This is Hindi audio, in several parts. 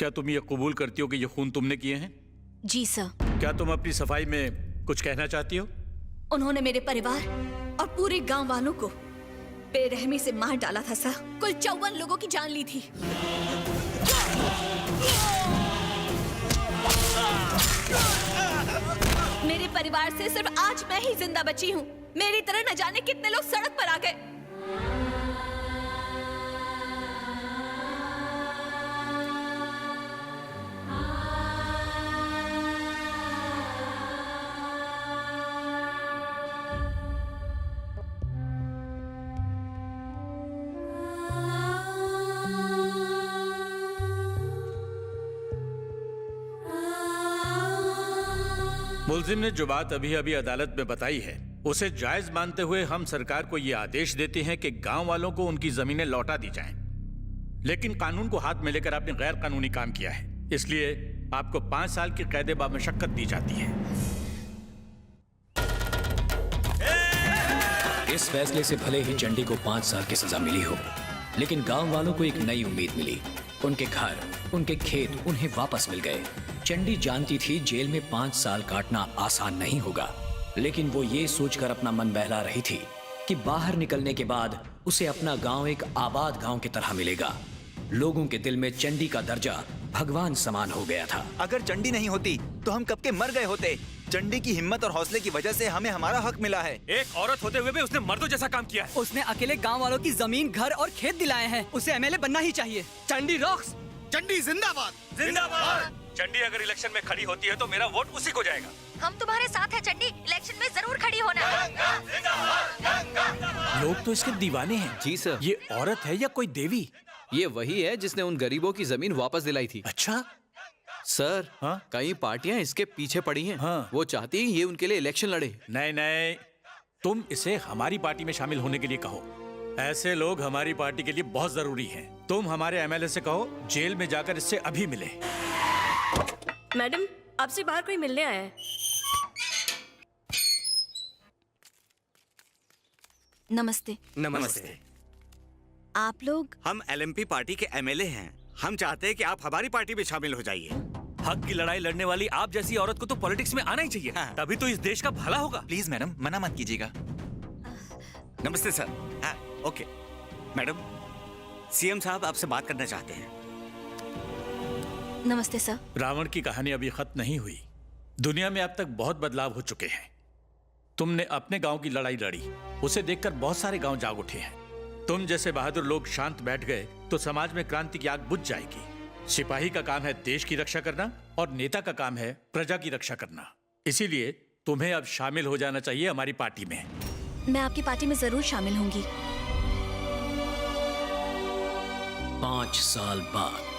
क्या तुम ये कबूल करती हो कि ये खून तुमने किए हैं? जी सर। क्या तुम अपनी सफाई में कुछ कहना चाहती हो? उन्होंने मेरे परिवार और पूरे गांव वालों को बेरहमी से मार डाला था सर। कुल 54 लोगों की जान ली थी। मेरे परिवार से सिर्फ आज मैं ही जिंदा बची हूँ। मेरी तरह न जाने कितने लोग सड़क पर आ गए। मुलजिम ने जो बात अभी अभी अदालत में बताई है उसे जायज मानते हुए हम सरकार को यह आदेश देते हैं कि गांव वालों को उनकी जमीनें लौटा दी जाएं। लेकिन कानून को हाथ में लेकर आपने गैर कानूनी काम किया है, इसलिए आपको 5 साल की कैद बामशक्कत दी जाती है। इस फैसले से भले ही चंडी को 5 साल की सजा मिली हो, लेकिन गांव वालों को एक नई उम्मीद मिली। उनके घर, उनके खेत उन्हें वापस मिल गए। चंडी जानती थी जेल में 5 साल काटना आसान नहीं होगा, लेकिन वो ये सोचकर अपना मन बहला रही थी कि बाहर निकलने के बाद उसे अपना गांव एक आबाद गांव की तरह मिलेगा। लोगों के दिल में चंडी का दर्जा भगवान समान हो गया था। अगर चंडी नहीं होती तो हम कब के मर गए होते। चंडी की हिम्मत और हौसले की वजह से हमें हमारा हक मिला है। एक औरत होते हुए भी उसने मर्दों जैसा काम किया है। उसने अकेले गांव वालों की जमीन, घर और खेत दिलाए हैं। उसे एमएलए बनना ही चाहिए। चंडी रॉक्स। चंडी जिंदाबाद। जिंदाबाद। चंडी अगर इलेक्शन में खड़ी होती है तो मेरा वोट उसी को जाएगा। हम तुम्हारे साथ हैं चंडी, इलेक्शन में जरूर खड़ी होना। लोग तो इसके दीवाने हैं। जी सर। ये औरत है या कोई देवी? ये वही है जिसने उन गरीबों की जमीन वापस दिलाई थी। अच्छा सर, हाँ? कई पार्टियां इसके पीछे पड़ी हैं। हाँ। वो चाहती हैं ये उनके लिए इलेक्शन लड़े। नहीं नहीं, तुम इसे हमारी पार्टी में शामिल होने के लिए कहो। ऐसे लोग हमारी पार्टी के लिए बहुत जरूरी हैं। तुम हमारे एमएलए से कहो जेल में जाकर इससे अभी मिले। मैडम, आपसे बाहर कोई मिलने आया है। नमस्ते। नमस्ते। आप लोग? हम एलएमपी पार्टी के एमएलए हैं। हम चाहते हैं कि आप हमारी पार्टी में शामिल हो जाइए। हक की लड़ाई लड़ने वाली आप जैसी औरत को तो पॉलिटिक्स में आना ही चाहिए। हाँ। तभी तो इस देश का भला होगा। प्लीज मैडम, मना मत कीजिएगा। नमस्ते सर। हाँ, ओके। मैडम, सीएम साहब आपसे बात करना चाहते हैं। नमस्ते सर। रावण की कहानी अभी खत्म नहीं हुई। दुनिया में अब तक बहुत बदलाव हो चुके हैं। तुमने अपने गांव की लड़ाई लड़ी, उसे देखकर बहुत सारे गांव जाग उठे हैं। तुम जैसे बहादुर लोग शांत बैठ गए तो समाज में क्रांति की आग बुझ जाएगी। सिपाही का काम है देश की रक्षा करना और नेता का काम है प्रजा की रक्षा करना। इसीलिए तुम्हें अब शामिल हो जाना चाहिए हमारी पार्टी में। मैं आपकी पार्टी में जरूर शामिल होंगी। 5 साल बाद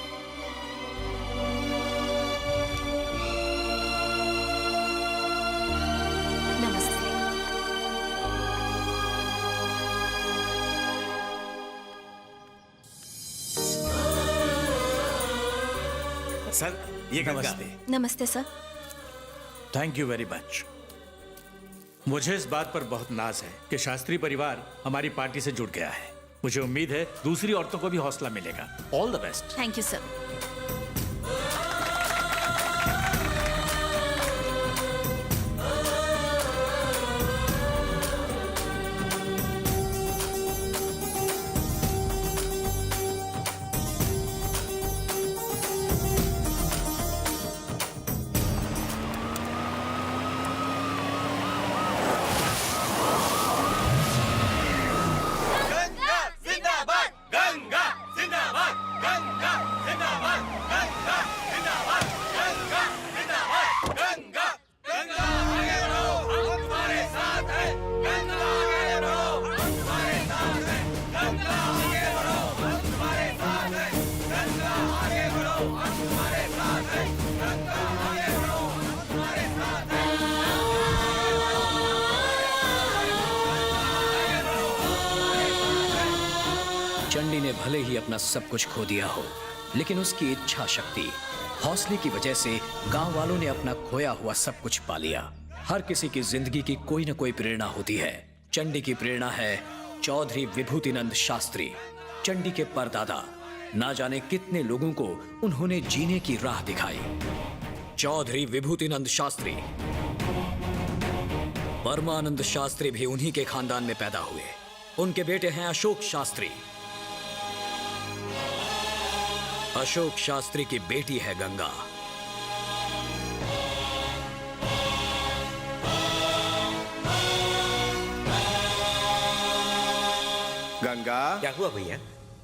नमस्ते। सर, ये गंगा। नमस्ते। नमस्ते sir. Thank you very much. मुझे इस बात पर बहुत नाज है कि शास्त्री परिवार हमारी पार्टी से जुड़ गया है। मुझे उम्मीद है दूसरी औरतों को भी हौसला मिलेगा। All the best. Thank you sir. Chandi ने भले ही अपना सब कुछ खो दिया हो, लेकिन उसकी इच्छा शक्ति, हौसले की वजह से गांव वालों ने अपना खोया हुआ सब कुछ पा लिया। हर किसी की जिंदगी की कोई न कोई प्रेरणा होती है। चंडी की प्रेरणा है चौधरी विभूतिनंद शास्त्री, चंडी के परदादा। ना जाने कितने लोगों को उन्होंने जीने की राह दिखाई। चौधरी विभूतिनंद शास्त्री, परमानंद शास्त्री भी उन्हीं के खानदान में पैदा हुए। उनके बेटे हैं अशोक शास्त्री। अशोक शास्त्री की बेटी है गंगा। गंगा, क्या हुआ भैया?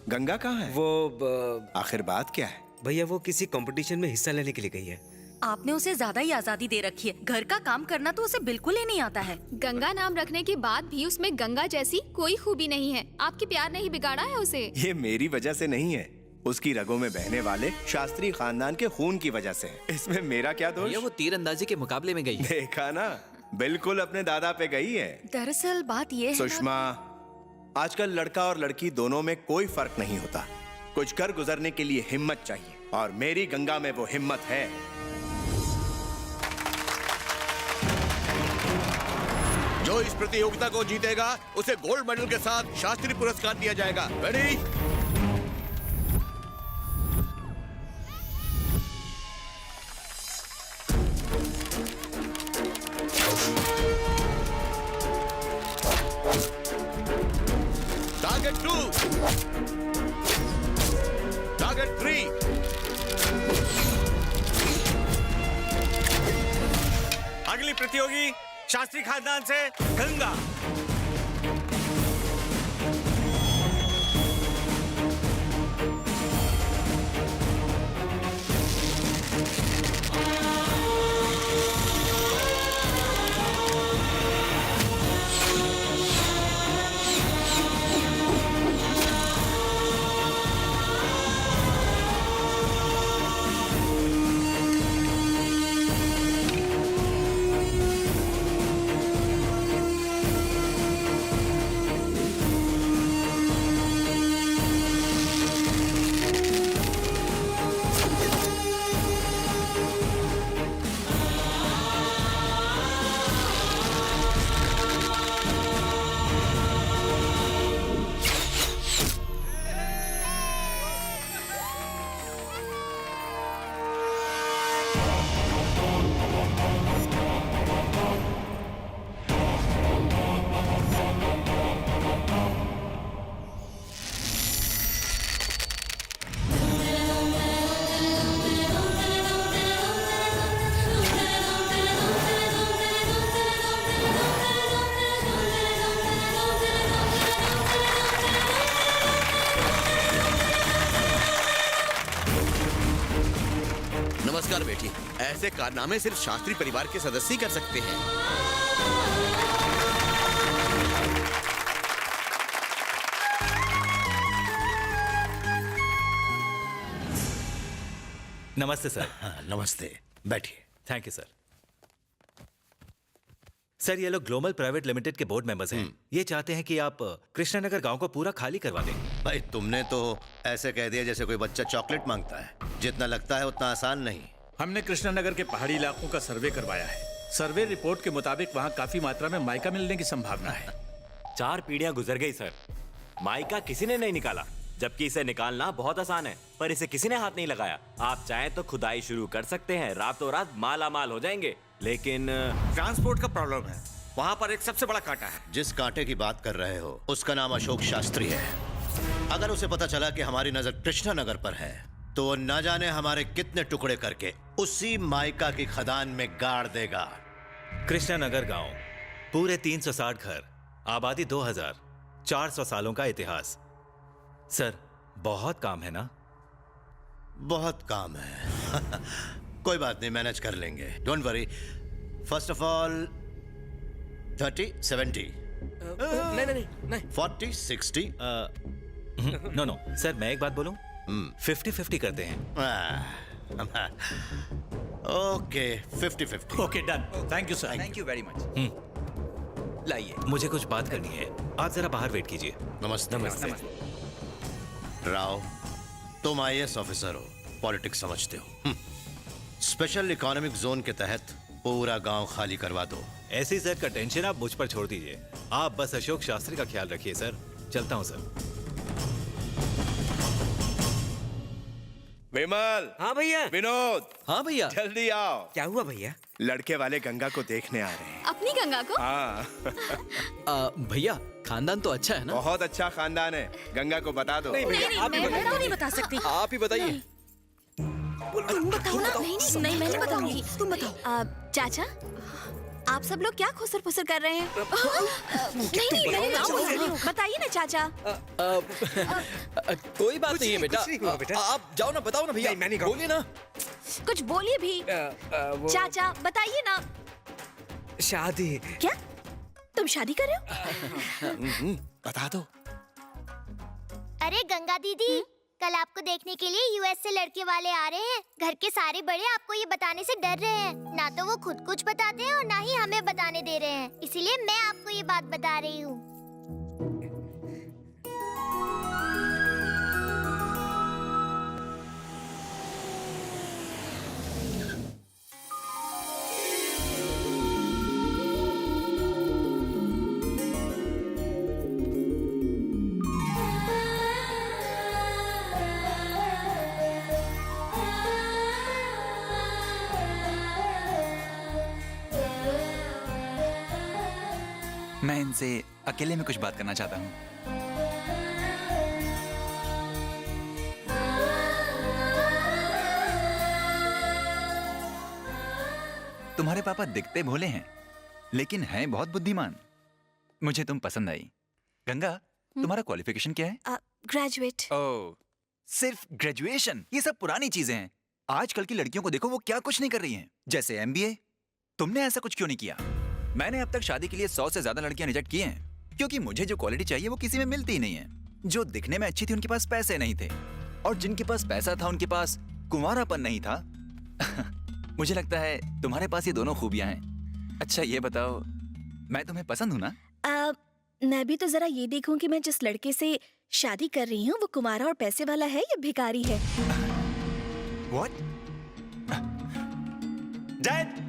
गंगा कहाँ है? वो आखिर बात क्या है? भैया वो किसी कंपटीशन में हिस्सा लेने के लिए गई है। आपने उसे ज्यादा ही आजादी दे रखी है। घर का काम करना तो उसे बिल्कुल ही नहीं आता है। गंगा नाम रखने के बाद भी उसमें गंगा जैसी कोई खूबी नहीं है। आपके प्यार ने ही बिगाड़ा है उसे। ये मेरी वजह से नहीं है, उसकी रगों में बहने वाले शास्त्री खानदान के खून की वजह से। इसमें मेरा क्या दोष? ये वो तीरंदाजी के मुकाबले में गई है। देखा ना, बिल्कुल अपने दादा पे गई है। दरअसल बात ये है सुषमा, आजकल लड़का और लड़की दोनों में कोई फर्क नहीं होता। कुछ कर गुजरने के लिए हिम्मत चाहिए, और मेरी गंगा में वो हिम्मत है। जो इस प्रतियोगिता को जीतेगा उसे गोल्ड मेडल के साथ शास्त्री पुरस्कार दिया जाएगा। रेडी? Target 2, target 3। अगली प्रतियोगी शास्त्री खानदान से गंगा। नमस्कार बेटी। ऐसे कारनामे सिर्फ शास्त्री परिवार के सदस्य ही कर सकते हैं। नमस्ते सर। हाँ, नमस्ते, बैठिए। Thank you sir. सर ये लोग ग्लोबल प्राइवेट लिमिटेड के बोर्ड मेंबर्स हैं। ये चाहते हैं कि आप कृष्णानगर गांव को पूरा खाली करवा दें। भाई तुमने तो ऐसे कह दिया जैसे कोई बच्चा चॉकलेट मांगता है। जितना लगता है उतना आसान नहीं। हमने कृष्णानगर के पहाड़ी इलाकों का सर्वे करवाया है। सर्वे रिपोर्ट के मुताबिक वहाँ काफी मात्रा में माइका मिलने की संभावना है। 4 पीढ़ियां गुजर गई सर, माइका किसी ने नहीं निकाला, जबकि इसे निकालना बहुत आसान है, पर इसे किसी ने हाथ नहीं लगाया। आप चाहें तो खुदाई शुरू कर सकते हैं, रातों रात माला माल हो जाएंगे, लेकिन ट्रांसपोर्ट का प्रॉब्लम है। वहाँ पर एक सबसे बड़ा कांटा है। जिस कांटे की बात कर रहे हो उसका नाम अशोक शास्त्री है। अगर उसे पता चला कि हमारी नजर कृष्णानगर पर है तो वो न जाने हमारे कितने टुकड़े करके उसी माइका की खदान में गाड़ देगा। कृष्णानगर गांव, पूरे 360 घर, आबादी 2000, 400 सालों का इतिहास। सर बहुत काम है ना? बहुत काम है। कोई बात नहीं, मैनेज कर लेंगे, don't worry. First of all 30, 70, नहीं 40, 60। नो सर, मैं एक बात बोलूं? 50-50 करते हैं। Okay, 50-50। Okay, done. Thank you sir. Thank you very much. लाइए। मुझे कुछ बात करनी है, आप जरा बाहर वेट कीजिए। नमस्ते। राव, तुम IAS ऑफिसर हो, पॉलिटिक्स समझते हो। स्पेशल इकोनॉमिक जोन के तहत पूरा गांव खाली करवा दो। ऐसी सर का टेंशन आप मुझ पर छोड़ दीजिए। आप बस अशोक शास्त्री का ख्याल रखिए सर। चलता हूं सर। विमल। हाँ भैया। विनोद। हाँ भैया। जल्दी आओ। क्या हुआ भैया? लड़के वाले गंगा को देखने आ रहे हैं। अपनी गंगा को? हाँ। भैया खानदान तो अच्छा है ना? बहुत अच्छा खानदान है, गंगा को बता दो। नहीं भैया, आप ही मैं तो नहीं बता सकती। आप ही बताइए। तुम बताओ ना। नहीं मैं नहीं बताऊंगी, तुम बताओ। चाचा, आप सब लोग क्या खुसर फुसर कर रहे हैं? नहीं मैंने ना बोला। बताइए ना चाचा। कोई बात नहीं है बेटा। आप जाओ ना, बताओ ना भैया। बोलिए ना। कुछ बोलिए भी। चाचा बताइए ना। शादी। क्या तुम शादी कर रहे हो? बता दो। अरे गंगा दीदी, कल आपको देखने के लिए यूएस से लड़के वाले आ रहे हैं। घर के सारे बड़े आपको ये बताने से डर रहे हैं। ना तो वो खुद कुछ बताते हैं और ना ही हमें बताने दे रहे हैं। इसीलिए मैं आपको ये बात बता रही हूँ। मैं इनसे अकेले में कुछ बात करना चाहता हूँ। तुम्हारे पापा दिखते भोले हैं, लेकिन हैं बहुत बुद्धिमान। मुझे तुम पसंद आई। गंगा, तुम्हारा क्वालिफिकेशन क्या है? ग्रेजुएट। ओह, सिर्फ ग्रेजुएशन? ये सब पुरानी चीजें हैं। आजकल की लड़कियों को देखो, वो क्या कुछ नहीं कर रही हैं। जैसे एमबीए। तुमने ऐसा कुछ क्यों नहीं किया? मैंने अब तक शादी के लिए 100 से ज्यादा लड़कियां रिजेक्ट की हैं, क्योंकि मुझे जो क्वालिटी चाहिए वो किसी में मिलती ही नहीं है। जो दिखने में अच्छी थी उनके पास पैसे नहीं थे, और जिनके पास पैसा था उनके पास कुंवारापन नहीं था। मुझे लगता है तुम्हारे पास ये दोनों खूबियां हैं। अच्छा ये बताओ, मैं तुम्हें पसंद हूं ना? मैं भी तो जरा ये देखूं कि मैं जिस लड़के से शादी कर रही हूँ वो कुंवारा और पैसे वाला है या भिखारी है। What? Dad!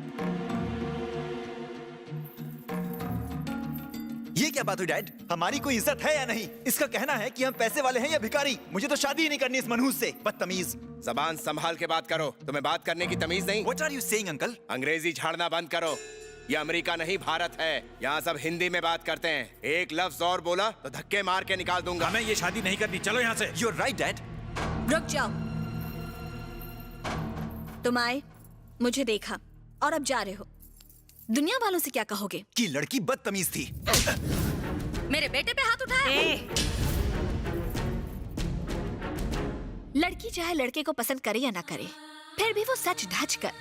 ये क्या बात हुई डैड? हमारी कोई इज्जत है या नहीं? इसका कहना है कि हम पैसे वाले हैं या भिखारी। मुझे तो शादी ही नहीं करनी इस मनहूस से। बदतमीज। जबान संभाल के बात करो। तुम्हें बात करने की तमीज नहीं? What are you saying, uncle? अंग्रेजी झाड़ना बंद करो। ये अमेरिका नहीं भारत है। यहाँ सब हिंदी में बात करते हैं। एक लफ्ज और बोला तो धक्के मार के निकाल दूंगा। हमें ये शादी नहीं करनी, चलो यहाँ से। You're right, Dad. रुक जाओ। तुम आए, मुझे देखा और अब जा रहे हो। दुनिया वालों से क्या कहोगे? कि लड़की बदतमीज थी। मेरे बेटे पे हाथ उठाया। लड़की चाहे लड़के को पसंद करे या ना करे, फिर भी वो सच ढच कर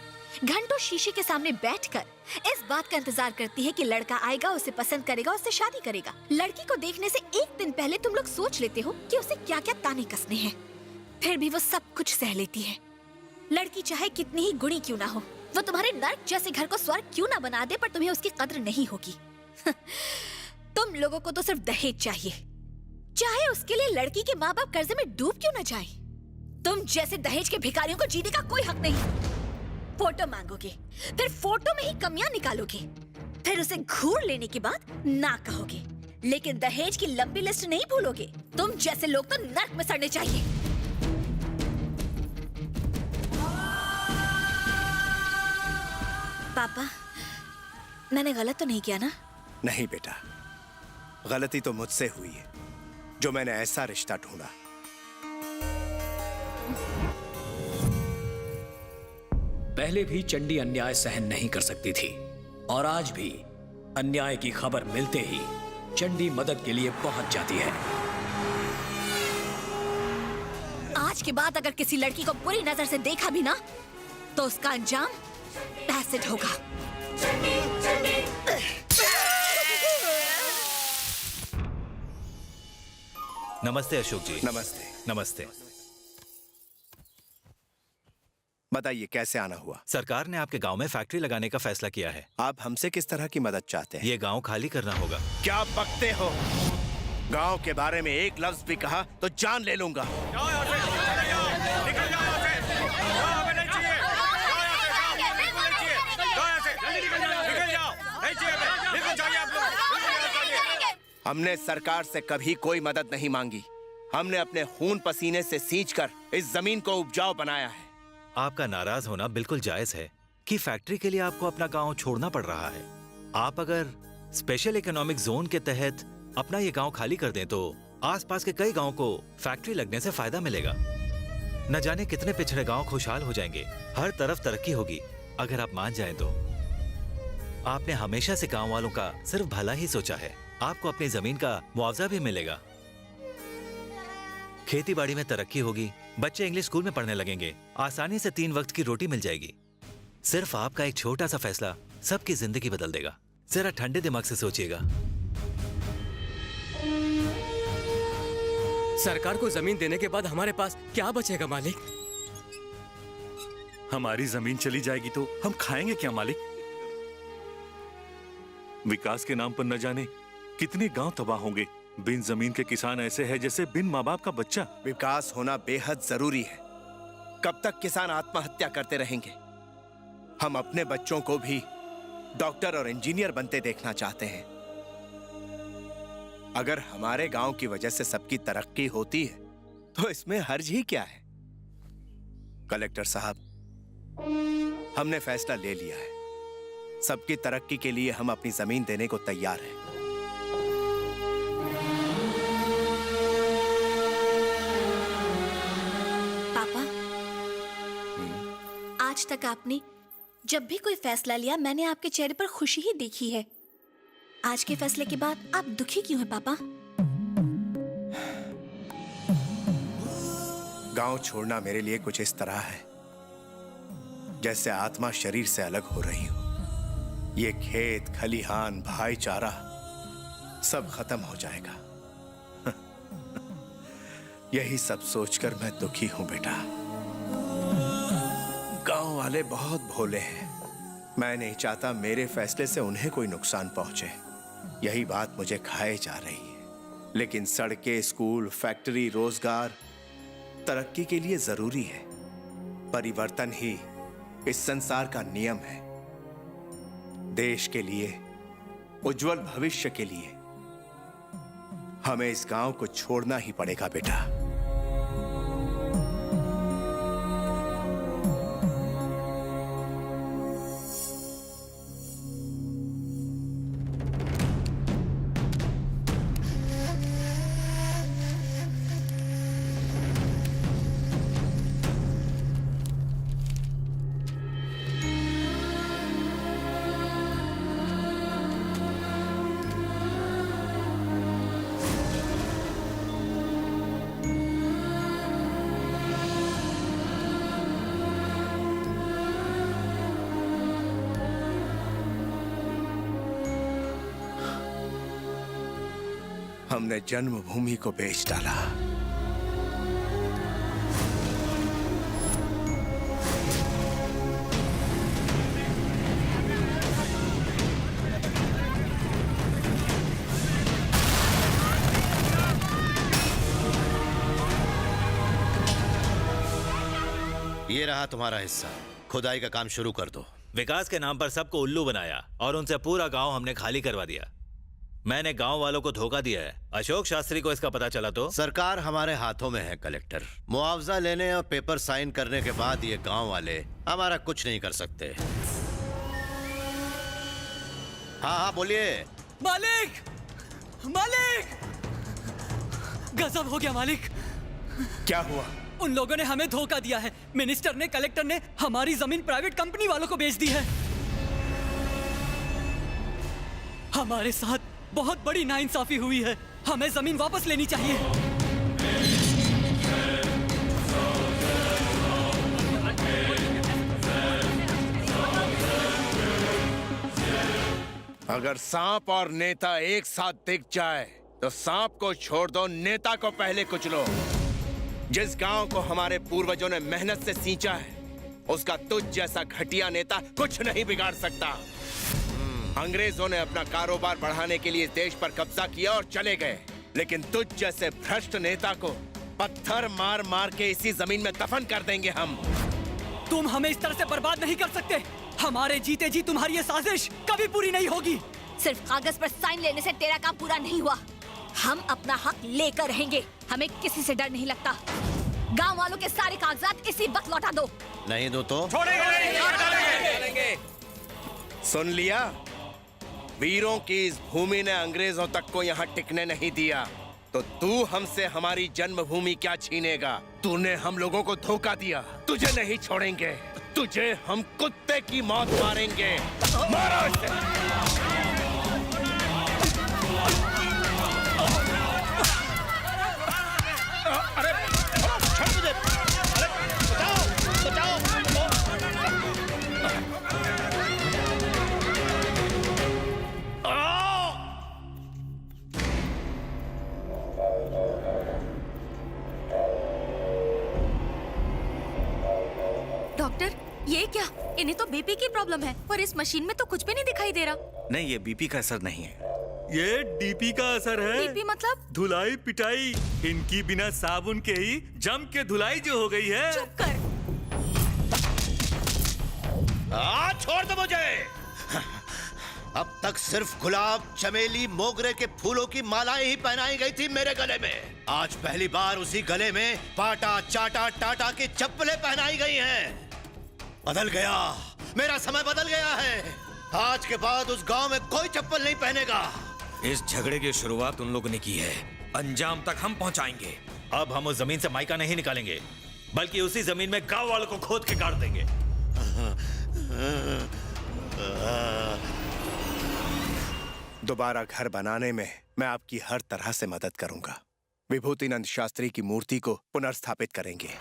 घंटों शीशे के सामने बैठकर इस बात का इंतजार करती है कि लड़का आएगा, उसे पसंद करेगा, उससे शादी करेगा। लड़की को देखने से एक दिन पहले तुम लोग सोच लेते हो कि उसे क्या क्या ताने कसने हैं, फिर भी वो सब कुछ सह लेती है। लड़की चाहे कितनी ही गुणी क्यों ना हो, वो तुम्हारे नर्क जैसे घर को स्वर्ग क्यों ना बना दे, पर तुम्हें उसकी कद्र नहीं होगी। तुम लोगों को तो सिर्फ दहेज चाहिए, चाहे उसके लिए लड़की के माँ बाप कर्जे में डूब क्यों ना जाए। तुम जैसे दहेज के भिखारियों को जीने का कोई हक नहीं। फोटो मांगोगे, फिर फोटो में ही कमियां निकालोगे, फिर उसे घूर लेने के बाद ना कहोगे, लेकिन दहेज की लंबी लिस्ट नहीं भूलोगे। तुम जैसे लोग तो नर्क में सड़ने चाहिए। पापा, मैंने गलत तो नहीं किया ना? नहीं बेटा, गलती तो मुझसे हुई है जो मैंने ऐसा रिश्ता ढूंढा। पहले भी चंडी अन्याय सहन नहीं कर सकती थी, और आज भी अन्याय की खबर मिलते ही चंडी मदद के लिए पहुंच जाती है। आज के बाद अगर किसी लड़की को बुरी नजर से देखा भी ना, तो उसका अंजाम एसिड होगा। नमस्ते अशोक जी। नमस्ते। नमस्ते। बताइए कैसे आना हुआ? सरकार ने आपके गांव में फैक्ट्री लगाने का फैसला किया है। आप हमसे किस तरह की मदद चाहते हैं? ये गांव खाली करना होगा। क्या बकते हो? गांव के बारे में एक लफ्ज भी कहा तो जान ले लूंगा। हमने सरकार से कभी कोई मदद नहीं मांगी। हमने अपने खून पसीने से सींचकर इस जमीन को उपजाऊ बनाया है। आपका नाराज होना बिल्कुल जायज है कि फैक्ट्री के लिए आपको अपना गांव छोड़ना पड़ रहा है। आप अगर स्पेशल इकोनॉमिक जोन के तहत अपना ये गांव खाली कर दें तो आसपास के कई गांव को फैक्ट्री लगने से फायदा मिलेगा। न जाने कितने पिछड़े गांव खुशहाल हो जाएंगे, हर तरफ तरक्की होगी। अगर आप मान जाएं तो आपने हमेशा से गांव वालों का सिर्फ भला ही सोचा है। आपको अपनी जमीन का मुआवजा भी मिलेगा, खेती बाड़ी में तरक्की होगी, बच्चे इंग्लिश स्कूल में पढ़ने लगेंगे, आसानी से 3 वक्त की रोटी मिल जाएगी। सिर्फ आपका एक छोटा सा फैसला सबकी जिंदगी बदल देगा। जरा ठंडे दिमाग से सोचिएगा। सरकार को जमीन देने के बाद हमारे पास क्या बचेगा मालिक? हमारी जमीन चली जाएगी तो हम खाएंगे क्या मालिक? विकास के नाम पर न जाने कितने गांव तबाह होंगे। बिन जमीन के किसान ऐसे हैं जैसे बिन माँ बाप का बच्चा। विकास होना बेहद जरूरी है। कब तक किसान आत्महत्या करते रहेंगे? हम अपने बच्चों को भी डॉक्टर और इंजीनियर बनते देखना चाहते हैं। अगर हमारे गांव की वजह से सबकी तरक्की होती है तो इसमें हर्ज ही क्या है? कलेक्टर साहब, हमने फैसला ले लिया है। सबकी तरक्की के लिए हम अपनी जमीन देने को तैयार हैं। पापा, आज तक आपने जब भी कोई फैसला लिया मैंने आपके चेहरे पर खुशी ही देखी है। आज के फैसले के बाद आप दुखी क्यों हैं पापा? गांव छोड़ना मेरे लिए कुछ इस तरह है जैसे आत्मा शरीर से अलग हो रही हो। ये खेत, खलिहान, भाईचारा सब खत्म हो जाएगा। यही सब सोचकर मैं दुखी हूं बेटा। गांव वाले बहुत भोले हैं। मैं नहीं चाहता मेरे फैसले से उन्हें कोई नुकसान पहुंचे। यही बात मुझे खाए जा रही है। लेकिन सड़कें, स्कूल, फैक्ट्री, रोजगार तरक्की के लिए जरूरी है। परिवर्तन ही इस संसार का नियम है। देश के लिए, उज्जवल भविष्य के लिए हमें इस गांव को छोड़ना ही पड़ेगा बेटा। हमने जन्मभूमि को बेच डाला। ये रहा तुम्हारा हिस्सा। खुदाई का काम शुरू कर दो। विकास के नाम पर सबको उल्लू बनाया और उनसे पूरा गांव हमने खाली करवा दिया। मैंने गांव वालों को धोखा दिया है। अशोक शास्त्री को इसका पता चला तो? सरकार हमारे हाथों में है कलेक्टर। मुआवजा लेने और पेपर साइन करने के बाद ये गांव वाले हमारा कुछ नहीं कर सकते। हाँ हाँ बोलिए। मालिक, मालिक, गजब हो गया मालिक। क्या हुआ? उन लोगों ने हमें धोखा दिया है। मिनिस्टर ने, कलेक्टर ने हमारी जमीन प्राइवेट कंपनी वालों को बेच दी है। हमारे साथ बहुत बड़ी नाइंसाफी हुई है। हमें जमीन वापस लेनी चाहिए। अगर सांप और नेता एक साथ दिख जाए तो सांप को छोड़ दो, नेता को पहले कुचलो। जिस गांव को हमारे पूर्वजों ने मेहनत से सींचा है उसका तुझ जैसा घटिया नेता कुछ नहीं बिगाड़ सकता। अंग्रेजों ने अपना कारोबार बढ़ाने के लिए देश पर कब्जा किया और चले गए, लेकिन तुझ जैसे भ्रष्ट नेता को पत्थर मार मार के इसी जमीन में दफन कर देंगे हम। तुम हमें इस तरह से बर्बाद नहीं कर सकते। हमारे जीते जी तुम्हारी ये साजिश कभी पूरी नहीं होगी। सिर्फ कागज पर साइन लेने से तेरा काम पूरा नहीं हुआ। हम अपना हक लेकर रहेंगे। हमें किसी से डर नहीं लगता। गांव वालों के सारे कागजात इसी वक्त लौटा दो। नहीं दो तो सुन लिया? वीरों की इस भूमि ने अंग्रेजों तक को यहाँ टिकने नहीं दिया, तो तू हमसे हमारी जन्मभूमि क्या छीनेगा? तूने हम लोगों को धोखा दिया, तुझे नहीं छोड़ेंगे। तुझे हम कुत्ते की मौत मारेंगे। मारो इसे। डॉक्टर, ये क्या? इन्हें तो बीपी की प्रॉब्लम है और इस मशीन में तो कुछ भी नहीं दिखाई दे रहा। नहीं, ये बीपी का असर नहीं है। ये डीपी का असर है। बीपी मतलब? धुलाई पिटाई। इनकी बिना साबुन के ही जम के धुलाई जो हो गई है। चुप कर। छोड़ दो मुझे। अब तक सिर्फ गुलाब, चमेली, मोगरे के फूलों की मालाएं ही पहनाई गई थी मेरे गले में। आज पहली बार उसी गले में पाटा, चाटा, टाटा की चप्पलें पहनाई गई हैं। बदल गया, मेरा समय बदल गया है। आज के बाद उस गांव में कोई चप्पल नहीं पहनेगा। इस झगड़े की शुरुआत उन लोगों ने की है, अंजाम तक हम पहुंचाएंगे। अब हम उस जमीन से माइका नहीं निकालेंगे, बल्कि उसी जमीन में गांव वालों को खोद के गाड़ देंगे। दोबारा घर बनाने में मैं आपकी हर तरह से मदद करूंगा। विभूतिनंद शास्त्री की मूर्ति को पुनर्स्थापित करेंगे।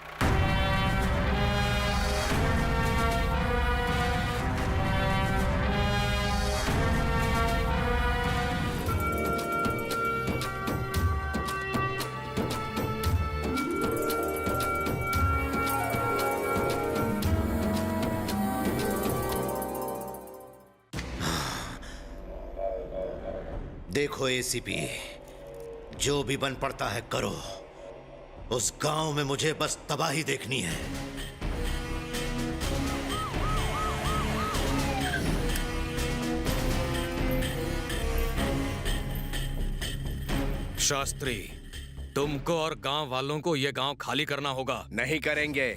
देखो एसीपी, जो भी बन पड़ता है करो। उस गांव में मुझे बस तबाही देखनी है। शास्त्री, तुमको और गांव वालों को ये गांव खाली करना होगा। नहीं करेंगे।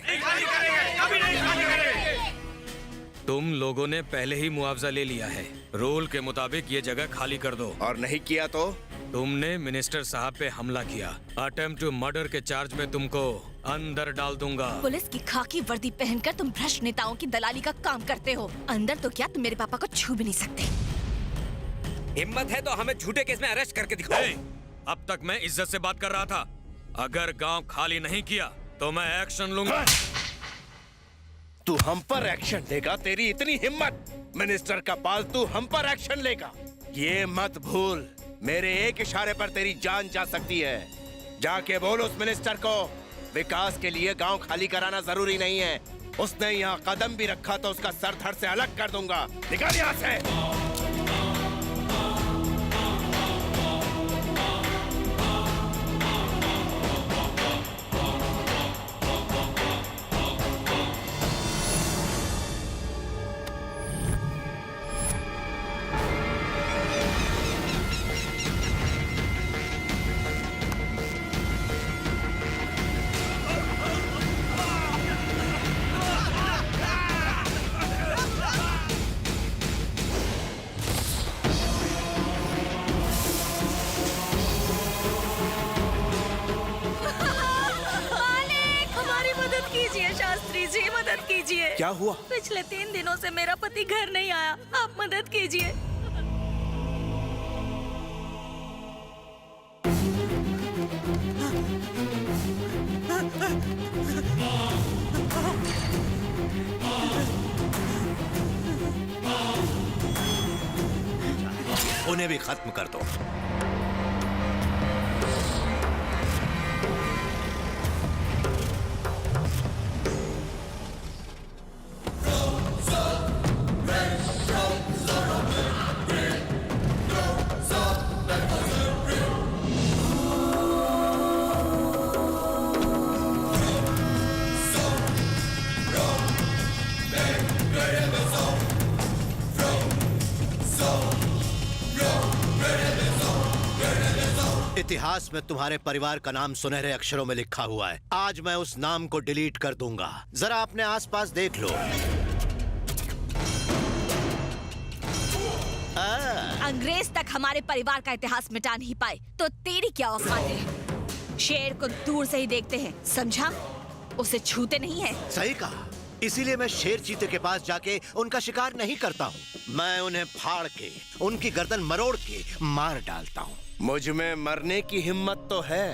तुम लोगों ने पहले ही मुआवजा ले लिया है। रूल के मुताबिक ये जगह खाली कर दो। और नहीं किया तो? तुमने मिनिस्टर साहब पे हमला किया। अटेम्प्ट टू मर्डर के चार्ज में तुमको अंदर डाल दूंगा। पुलिस की खाकी वर्दी पहनकर तुम भ्रष्ट नेताओं की दलाली का काम करते हो। अंदर तो क्या, तुम मेरे पापा को छू भी नहीं सकते। हिम्मत है तो हमें झूठे केस में अरेस्ट करके दिखाओ। अब तक मैं इज्जत से बात कर रहा था। अगर गांव खाली नहीं किया तो मैं एक्शन लूंगा। तू हम पर एक्शन लेगा? तेरी इतनी हिम्मत? मिनिस्टर का बाल तू हम पर एक्शन लेगा? ये मत भूल, मेरे एक इशारे पर तेरी जान जा सकती है। जाके बोल उस मिनिस्टर को, विकास के लिए गांव खाली कराना जरूरी नहीं है। उसने यहाँ कदम भी रखा तो उसका सर धड़ से अलग कर दूंगा। निकल यहाँ से। क्या हुआ? पिछले 3 दिनों से मेरा पति घर नहीं आया। आप मदद कीजिए। उन्हें भी खत्म कर दो। इतिहास में तुम्हारे परिवार का नाम सुनहरे अक्षरों में लिखा हुआ है। आज मैं उस नाम को डिलीट कर दूंगा। जरा अपने आसपास देख लो। अंग्रेज तक हमारे परिवार का इतिहास मिटा नहीं पाए, तो तेरी क्या औकात है? शेर को दूर से ही देखते हैं, समझा? उसे छूते नहीं है। सही कहा। इसीलिए मैं शेर चीते के पास जाके उनका शिकार नहीं करता हूँ। मैं उन्हें फाड़ के, उनकी गर्दन मरोड़ के मार डालता हूँ। मुझ में मरने की हिम्मत तो है,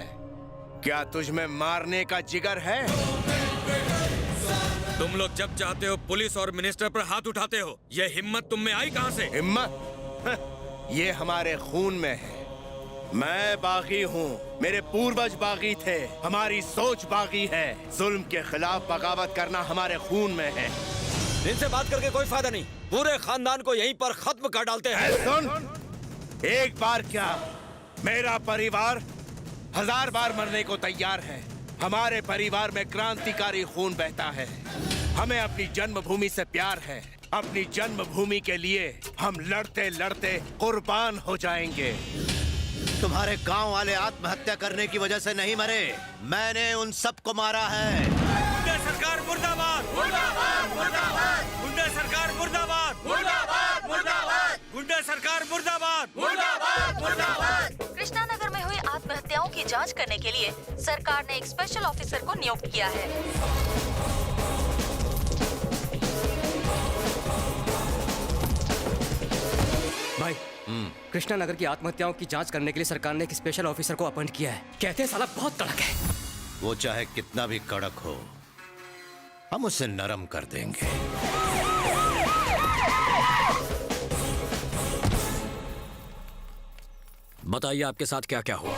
क्या तुझ में मारने का जिगर है? तुम लोग जब चाहते हो पुलिस और मिनिस्टर पर हाथ उठाते हो। ये हिम्मत तुम में आई कहाँ से? हिम्मत ये हमारे खून में है। मैं बागी हूँ, मेरे पूर्वज बागी थे, हमारी सोच बागी है। जुल्म के खिलाफ बगावत करना हमारे खून में है। इनसे बात करके कोई फायदा नहीं, पूरे खानदान को यहीं पर खत्म कर डालते हैं। सुन, एक बार क्या, मेरा परिवार 1000 बार मरने को तैयार है। हमारे परिवार में क्रांतिकारी खून बहता है। हमें अपनी जन्मभूमि से प्यार है। अपनी जन्मभूमि के लिए हम लड़ते लड़ते कुर्बान हो जाएंगे। तुम्हारे गांव वाले आत्महत्या करने की वजह से नहीं मरे, मैंने उन सबको मारा है। गुंडा सरकार मुर्दाबाद! मुर्दाबाद! मुर्दाबाद! गुंडा सरकार मुर्दाबाद! मुर्दाबाद! मुर्दाबाद! गुंडा सरकार मुर्दाबाद! मुर्दाबाद! मुर्दाबाद! कृष्णा नगर में हुई आत्महत्याओं की जांच करने के लिए सरकार ने एक स्पेशल ऑफिसर को नियुक्त किया है। भाई, कृष्णा नगर की आत्महत्याओं की जांच करने के लिए सरकार ने एक स्पेशल ऑफिसर को अपॉइंट किया है। कहते हैं साला बहुत कड़क है। वो चाहे कितना भी कड़क हो, हम उसे नरम कर देंगे। बताइए आपके साथ क्या क्या हुआ?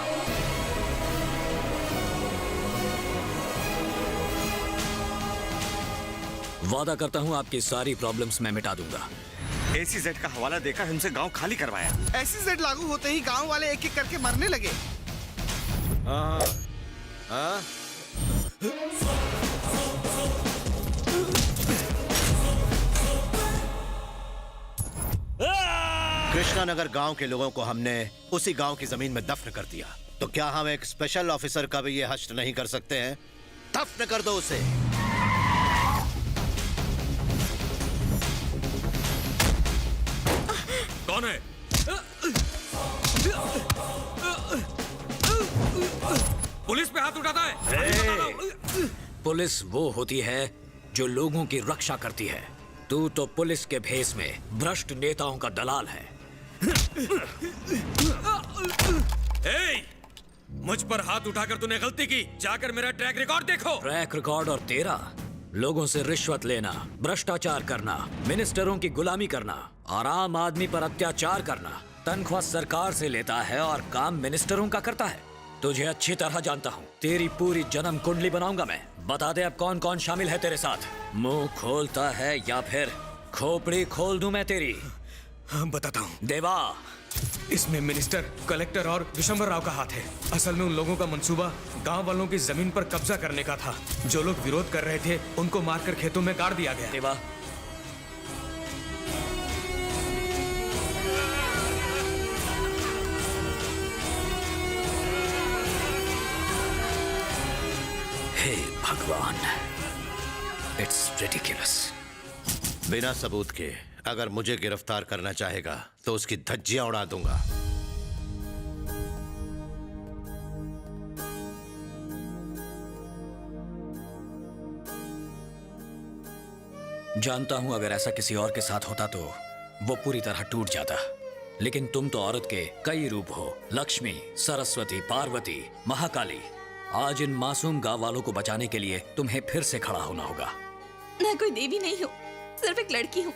वादा करता हूं आपकी सारी प्रॉब्लम्स मैं मिटा दूंगा। ACZ का हवाला देकर हमसे गांव खाली करवाया। ACZ लागू होते ही गांव वाले एक एक करके मरने लगे। कृष्णा नगर गांव के लोगों को हमने उसी गांव की जमीन में दफन कर दिया, तो क्या हम एक स्पेशल ऑफिसर का भी ये हश्र नहीं कर सकते हैं? दफन कर दो उसे। कौन है? पुलिस पे हाथ उठाता है? पुलिस वो होती है जो लोगों की रक्षा करती है। तू तो पुलिस के भेष में भ्रष्ट नेताओं का दलाल है। मुझ पर हाथ उठाकर तूने गलती की, जाकर मेरा ट्रैक रिकॉर्ड देखो। ट्रैक रिकॉर्ड और तेरा? लोगों से रिश्वत लेना, भ्रष्टाचार करना, मिनिस्टरों की गुलामी करना और आम आदमी पर अत्याचार करना। तनख्वाह सरकार से लेता है और काम मिनिस्टरों का करता है। तुझे अच्छी तरह जानता हूँ, तेरी पूरी जन्म कुंडली बनाऊंगा मैं। बता दे अब कौन कौन शामिल है तेरे साथ। मुंह खोलता है या फिर खोपड़ी खोल दूं मैं तेरी? बताता हूँ। देवा, इसमें मिनिस्टर, कलेक्टर और विशंबर राव का हाथ है। असल में उन लोगों का मंसूबा गांव वालों की जमीन पर कब्जा करने का था। जो लोग विरोध कर रहे थे उनको मारकर खेतों में गाड़ दिया गया। देवा, हे भगवान, इट्स रिडिकुलस। बिना सबूत के अगर मुझे गिरफ्तार करना चाहेगा तो उसकी धज्जियां उड़ा दूंगा। जानता हूं अगर ऐसा किसी और के साथ होता तो वो पूरी तरह टूट जाता, लेकिन तुम तो औरत के कई रूप हो। लक्ष्मी, सरस्वती, पार्वती, महाकाली। आज इन मासूम गांव वालों को बचाने के लिए तुम्हें फिर से खड़ा होना होगा। मैं कोई देवी नहीं हूँ, सिर्फ एक लड़की हूँ।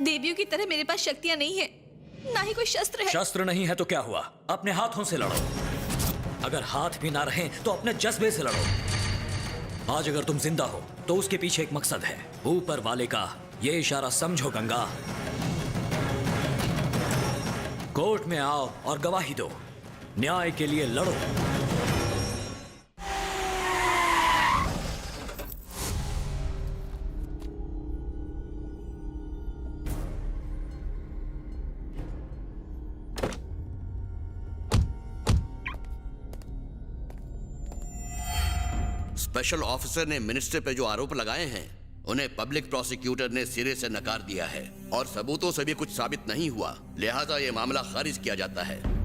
देवियों की तरह मेरे पास शक्तियाँ नहीं है, ना ही कोई शस्त्र है। शस्त्र नहीं है तो क्या हुआ? अपने हाथों से लड़ो। अगर हाथ भी ना रहे तो अपने जज्बे से लड़ो। आज अगर तुम जिंदा हो तो उसके पीछे एक मकसद है। ऊपर वाले का ये इशारा समझो गंगा। कोर्ट में आओ और गवाही दो, न्याय के लिए लड़ो। स्पेशल ऑफिसर ने मिनिस्टर पे जो आरोप लगाए हैं उन्हें पब्लिक प्रोसिक्यूटर ने सिरे से नकार दिया है और सबूतों से भी कुछ साबित नहीं हुआ, लिहाजा ये मामला खारिज किया जाता है।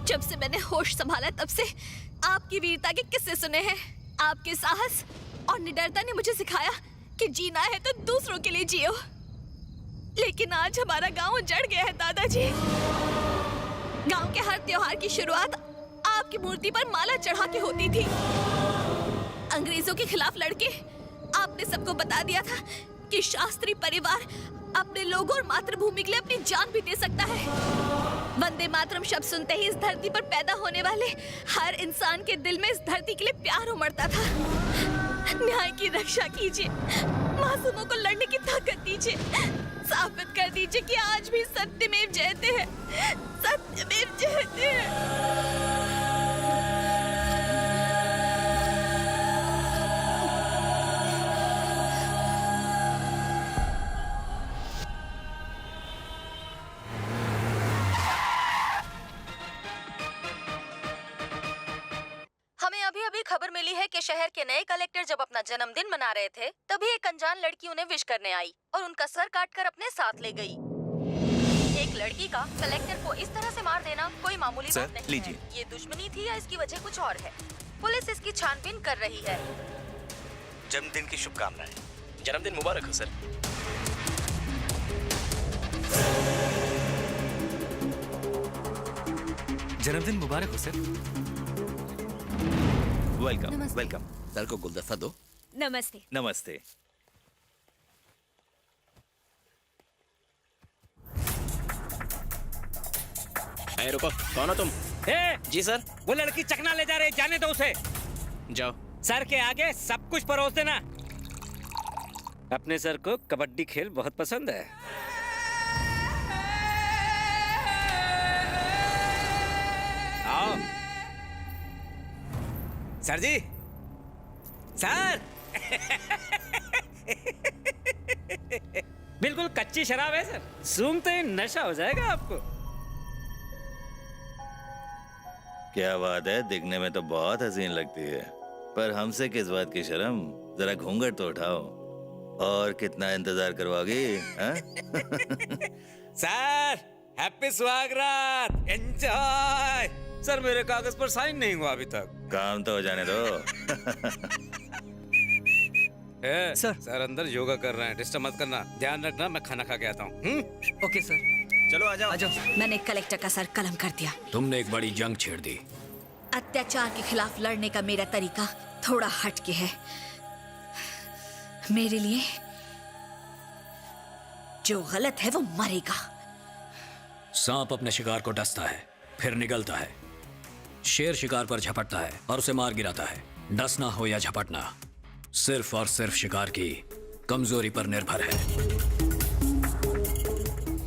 जब से मैंने होश संभाला तब से आपकी वीरता के किस्से सुने हैं। आपके साहस और निडरता ने मुझे सिखाया कि जीना है तो दूसरों के लिए जियो। लेकिन आज हमारा गांव उजड़ गया है दादाजी। गांव के हर त्योहार की शुरुआत आपकी मूर्ति पर माला चढ़ा के होती थी। अंग्रेजों के खिलाफ लड़के आपने सबको बता दिया था कि शास्त्री परिवार अपने लोगों और मातृभूमि के लिए अपनी जान भी दे सकता है। वंदे मातरम शब्द सुनते ही इस धरती पर पैदा होने वाले हर इंसान के दिल में इस धरती के लिए प्यार उमड़ता था। न्याय की रक्षा कीजिए, मासूमों को लड़ने की ताकत दीजिए, साबित कर दीजिए कि आज भी सत्यमेव जयते हैं, सत्यमेव जयते हैं। खबर मिली है कि शहर के नए कलेक्टर जब अपना जन्मदिन मना रहे थे तभी एक अनजान लड़की उन्हें विश करने आई और उनका सर काटकर अपने साथ ले गई। एक लड़की का कलेक्टर को इस तरह से मार देना कोई मामूली बात नहीं है। ये दुश्मनी थी या इसकी वजह कुछ और है? पुलिस इसकी छानबीन कर रही है। जन्मदिन की शुभकामनाएं। जन्मदिन मुबारक हो सर। जन्मदिन मुबारक हो सर। Welcome welcome. सर को गुलदस्ता दो। नमस्ते। नमस्ते। रुको, कौन हो तुम? जी सर। वो लड़की चकना ले जा रही, जाने दो उसे। जाओ। सर के आगे सब कुछ परोस देना। अपने सर को कबड्डी खेल बहुत पसंद है। आओ सर जी। सर बिल्कुल कच्ची शराब है सर, सूंघते ही नशा हो जाएगा आपको। क्या बात है, दिखने में तो बहुत हसीन लगती है, पर हमसे किस बात की शर्म? जरा घूंघट तो उठाओ। और कितना इंतजार करवाओगी? सर हैप्पी सुहागरात, एंजॉय। सर मेरे कागज पर साइन नहीं हुआ अभी तक। काम तो हो जाने दो। सर अंदर योगा कर रहे हैं, डिस्टर्ब मत करना। ध्यान रखना, मैं खाना खा के आता हूँ। Okay sir. चलो आ जाओ। मैंने कलेक्टर का सर कलम कर दिया। तुमने एक बड़ी जंग छेड़ दी। अत्याचार के खिलाफ लड़ने का मेरा तरीका थोड़ा हटके है। मेरे लिए जो गलत है वो मरेगा। सांप अपने शिकार को डसता है, फिर निगलता है। शेर शिकार पर झपटता है और उसे मार गिराता है। डसना हो या झपटना, सिर्फ और सिर्फ शिकार की कमजोरी पर निर्भर है।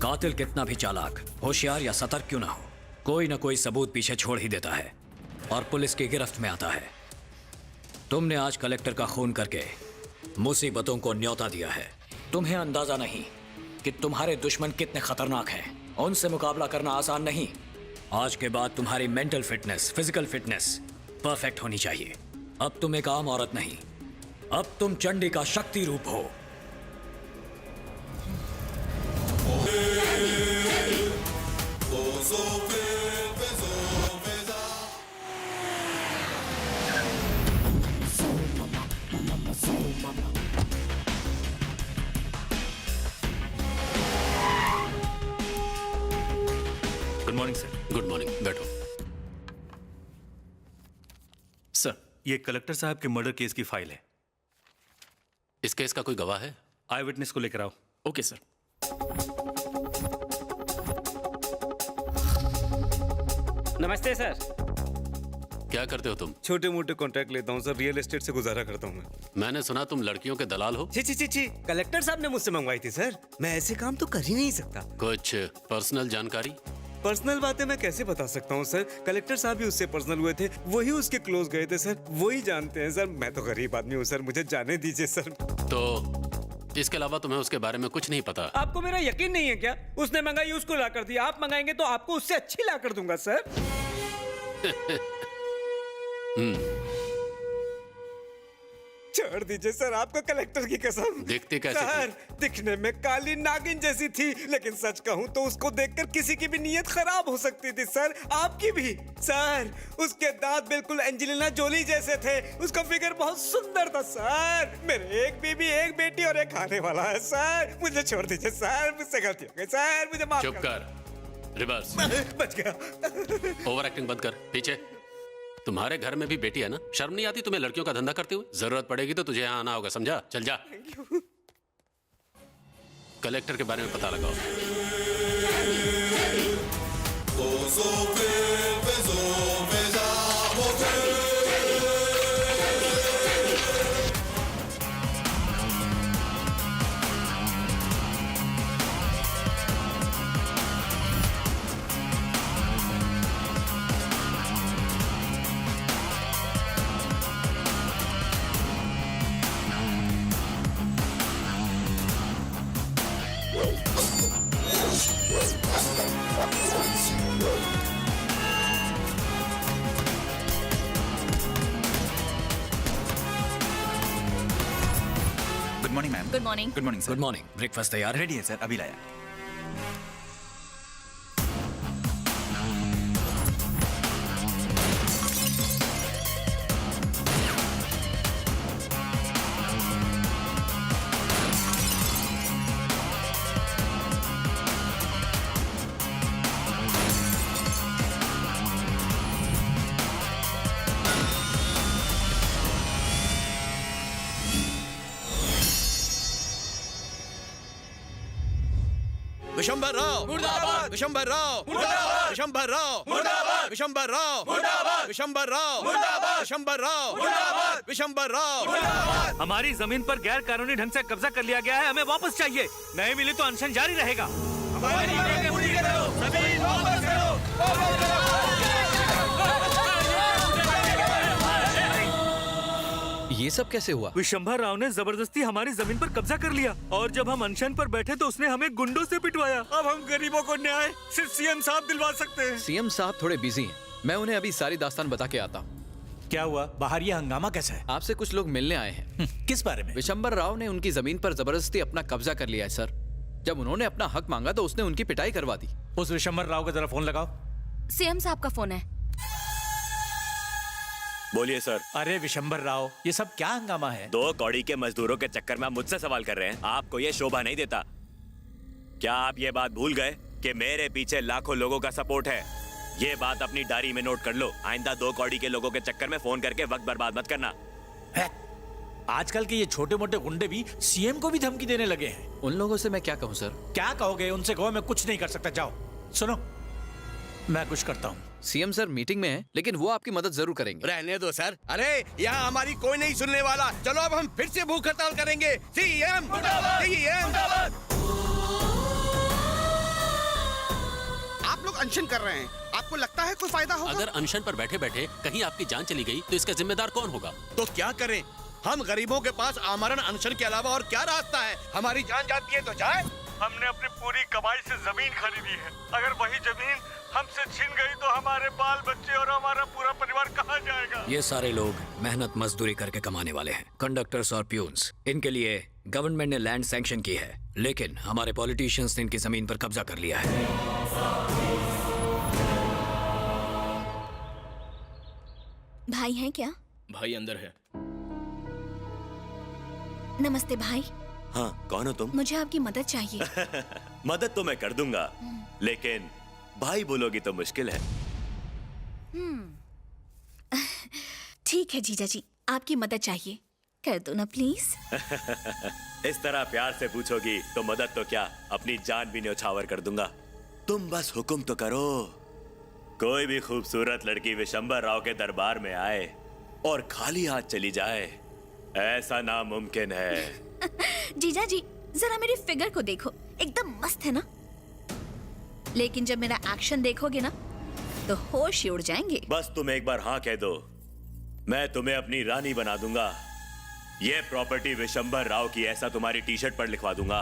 कातिल कितना भी चालाक, होशियार या सतर्क क्यों ना हो, कोई ना कोई सबूत पीछे छोड़ ही देता है और पुलिस की गिरफ्त में आता है। तुमने आज कलेक्टर का खून करके मुसीबतों को न्योता दिया है। तुम्हें अंदाजा नहीं कि तुम्हारे दुश्मन कितने खतरनाक हैं। उनसे मुकाबला करना आसान नहीं। आज के बाद तुम्हारी mental fitness, physical fitness perfect होनी चाहिए। अब तुम एक आम औरत नहीं, अब तुम चंडी का शक्ति रूप हो। Good morning sir. Good morning, बैठो। ये कलेक्टर साहब के मर्डर केस की फाइल है। इस केस का कोई गवाह है? आई विटनेस को लेकर आओ। Okay sir. नमस्ते सर। क्या करते हो तुम? छोटे मोटे कॉन्ट्रैक्ट लेता हूँ सर, रियल एस्टेट से गुजारा करता हूँ मैं। मैंने सुना तुम लड़कियों के दलाल हो। छी, कलेक्टर साहब ने मुझसे मंगवाई थी सर। मैं ऐसे काम तो कर ही नहीं सकता। कुछ पर्सनल जानकारी? पर्सनल बातें मैं कैसे बता सकता हूँ सर? कलेक्टर साहब भी उससे पर्सनल हुए थे, वही उसके क्लोज गए थे सर, वही जानते हैं सर। मैं तो गरीब आदमी हूँ सर, मुझे जाने दीजिए सर। तो इसके अलावा तुम्हें उसके बारे में कुछ नहीं पता? आपको मेरा यकीन नहीं है क्या? उसने मंगाई उसको ला कर दिया, आप मंगाएंगे तो आपको उससे अच्छी ला कर दूंगा सर। छोड़ दीजिए सर, आपको कलेक्टर की कसम। दिखती कैसी सर, दिखने में काली नागिन जैसी थी, लेकिन सच कहूं तो उसको देखकर किसी की भी नीयत खराब हो सकती थी सर, आपकी भी। सर, उसके दांत बिल्कुल एंजेलिना जोली जैसे थे, उसका फिगर बहुत सुंदर था सर। मेरे एक बीबी, एक बेटी और एक आने वाला है सर। मुझे छोड़ दीजिए सर, मुझसे गलती हो गई सर, मुझे माफ चुप कर। रिवर्स। बच गया। ओवर एक्टिंग बंद कर। पीछे। तुम्हारे घर में भी बेटी है ना? शर्म नहीं आती तुम्हें लड़कियों का धंधा करते हुए? जरूरत पड़ेगी तो तुझे यहाँ आना होगा, समझा? चल जा। कलेक्टर के बारे में पता लगाओ। Good morning ma'am. Good morning. Good morning sir. Good morning. Breakfast तैयार है? रेडी है सर, अभी लाया। विशंबर राव मुर्दाबाद। विशंबर राव मुर्दाबाद। विशंबर राव मुर्दाबाद। विशंबर राव मुर्दाबाद। विशंबर राव मुर्दाबाद। विशंबर राव मुर्दाबाद। विशंबर राव मुर्दाबाद। हमारी जमीन पर गैर कानूनी ढंग से कब्जा कर लिया गया है, हमें वापस चाहिए। नहीं मिली तो अनशन जारी रहेगा। हमारी मांगें पूरी करो, जमीन वापस करो। ये सब कैसे हुआ? विशंभर राव ने जबरदस्ती हमारी जमीन पर कब्जा कर लिया और जब हम अनशन पर बैठे तो उसने हमें गुंडों से पिटवाया। अब हम गरीबों को न्याय सिर्फ सीएम साहब दिलवा सकते हैं। सीएम साहब थोड़े बिजी हैं, मैं उन्हें अभी सारी दास्तान बता के आता हूँ। क्या हुआ? बाहर ये हंगामा कैसा है? आपसे कुछ लोग मिलने आए हैं। किस बारे में? विशंबर राव ने उनकी जमीन पर जबरदस्ती अपना कब्जा कर लिया है सर। जब उन्होंने अपना हक मांगा तो उसने उनकी पिटाई करवा दी। उस विशंबर राव का जरा फोन लगाओ। सीएम साहब का फोन है। बोलिए सर। अरे विशंबर राव, ये सब क्या हंगामा है? 2 कौड़ी के मजदूरों के चक्कर में आप मुझसे सवाल कर रहे हैं? आपको ये शोभा नहीं देता? क्या आप ये बात भूल गए कि मेरे पीछे लाखों लोगों का सपोर्ट है? ये बात अपनी डायरी में नोट कर लो। आइंदा 2 कौड़ी के लोगों के चक्कर में फोन करके वक्त बर्बाद मत करना। आजकल के ये छोटे मोटे गुंडे भी सीएम को भी धमकी देने लगे हैं। उन लोगों से मैं क्या कहूँ सर? क्या कहोगे? उनसे कहो मैं कुछ नहीं कर सकता। जाओ। सुनो, मैं कुछ करता हूँ। सीएम सर मीटिंग में है, लेकिन वो आपकी मदद जरूर करेंगे। रहने दो सर। अरे यहाँ हमारी कोई नहीं सुनने वाला। चलो अब हम फिर से भूख हड़ताल करेंगे। CM CM. आप लोग अनशन कर रहे हैं, आपको लगता है कोई फायदा होगा? अगर अनशन पर बैठे बैठे कहीं आपकी जान चली गई तो इसका जिम्मेदार कौन होगा? तो क्या करें? हम गरीबों के पास आमरण अनशन के अलावा और क्या रास्ता है? हमारी जान जाती है तो जाए। हमने अपनी पूरी कमाई से जमीन खरीदी है। अगर वही जमीन हमसे छीन गई तो हमारे बाल बच्चे और हमारा पूरा परिवार कहाँ जाएगा? ये सारे लोग मेहनत मजदूरी करके कमाने वाले हैं, कंडक्टर्स और प्यून्स। इनके लिए गवर्नमेंट ने लैंड सैंक्शन की है, लेकिन हमारे पॉलिटिशियंस ने इनकी जमीन पर कब्जा कर लिया है। भाई हैं क्या? भाई अंदर है। नमस्ते भाई। हाँ, कौन हो तुम? मुझे आपकी मदद चाहिए। मदद तो मैं कर दूंगा, लेकिन भाई बोलोगी तो मुश्किल है। ठीक है जीजा जी, आपकी मदद चाहिए, कर दो ना प्लीज। इस तरह प्यार से पूछोगी तो मदद तो क्या, अपनी जान भी न्यौछावर कर दूंगा। तुम बस हुक्म तो करो। कोई भी खूबसूरत लड़की विशंबर राव के दरबार में आए और खाली हाथ चली जाए, ऐसा नामुमकिन है। जीजा जी जरा मेरी फिगर को देखो, एकदम मस्त है ना, लेकिन जब मेरा एक्शन देखोगे ना तो होश ही उड़ जाएंगे। बस तुम एक बार हाँ कह दो, मैं तुम्हें अपनी रानी बना दूंगा। ये प्रॉपर्टी विशंबर राव की, ऐसा तुम्हारी टी शर्ट पर लिखवा दूंगा।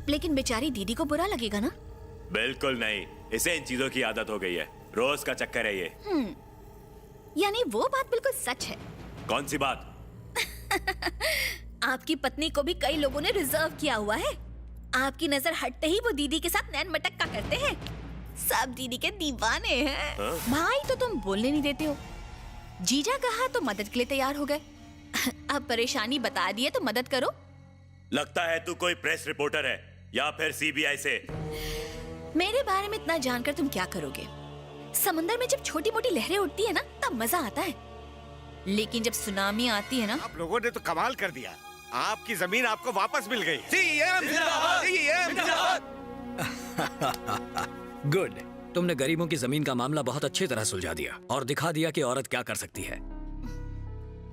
लेकिन बेचारी दीदी को बुरा लगेगा ना? बिल्कुल नहीं, इसे इन चीजों की आदत हो गई है, रोज का चक्कर है ये। यानी वो बात बिल्कुल सच है। कौन सी बात? आपकी पत्नी को भी कई लोगों ने रिजर्व किया हुआ है। आपकी नजर हटते ही वो दीदी के साथ नैन मटक्का करते हैं। सब दीदी के दीवाने हैं। भाई तो तुम बोलने नहीं देते हो। जीजा कहा तो मदद के लिए तैयार हो गए। अब परेशानी बता दी है तो मदद करो। लगता है तू कोई प्रेस रिपोर्टर है या फिर सीबीआई से। मेरे बारे में इतना जानकर तुम क्या करोगे? समंदर में जब छोटी मोटी लहरें उठती है ना तब मजा आता है, लेकिन जब सुनामी आती है ना। आप लोगों ने तो कमाल कर दिया, आपकी जमीन आपको वापस मिल गई। गुड, तुमने गरीबों की जमीन का मामला बहुत अच्छी तरह सुलझा दिया और दिखा दिया कि औरत क्या कर सकती है।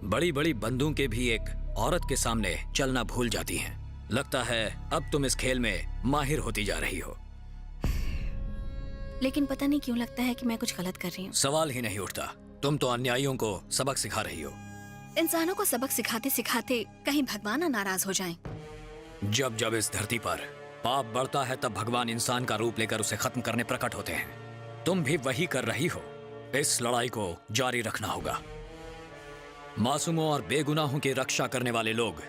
बड़ी बड़ी बंदूकें भी एक औरत के सामने चलना भूल जाती हैं। लगता है अब तुम इस खेल में माहिर होती जा रही हो। लेकिन पता नहीं क्यों लगता है कि मैं कुछ गलत कर रही हूँ। सवाल ही नहीं उठता, तुम तो अन्यायियों को सबक सिखा रही हो। इंसानों को सबक सिखाते सिखाते कहीं भगवान ना नाराज हो जाएं। जब जब इस धरती पर पाप बढ़ता है तब भगवान इंसान का रूप लेकर उसे खत्म करने प्रकट होते हैं। तुम भी वही कर रही हो। इस लड़ाई को जारी रखना होगा। मासूमों और बेगुनाहों की रक्षा करने वाले लोग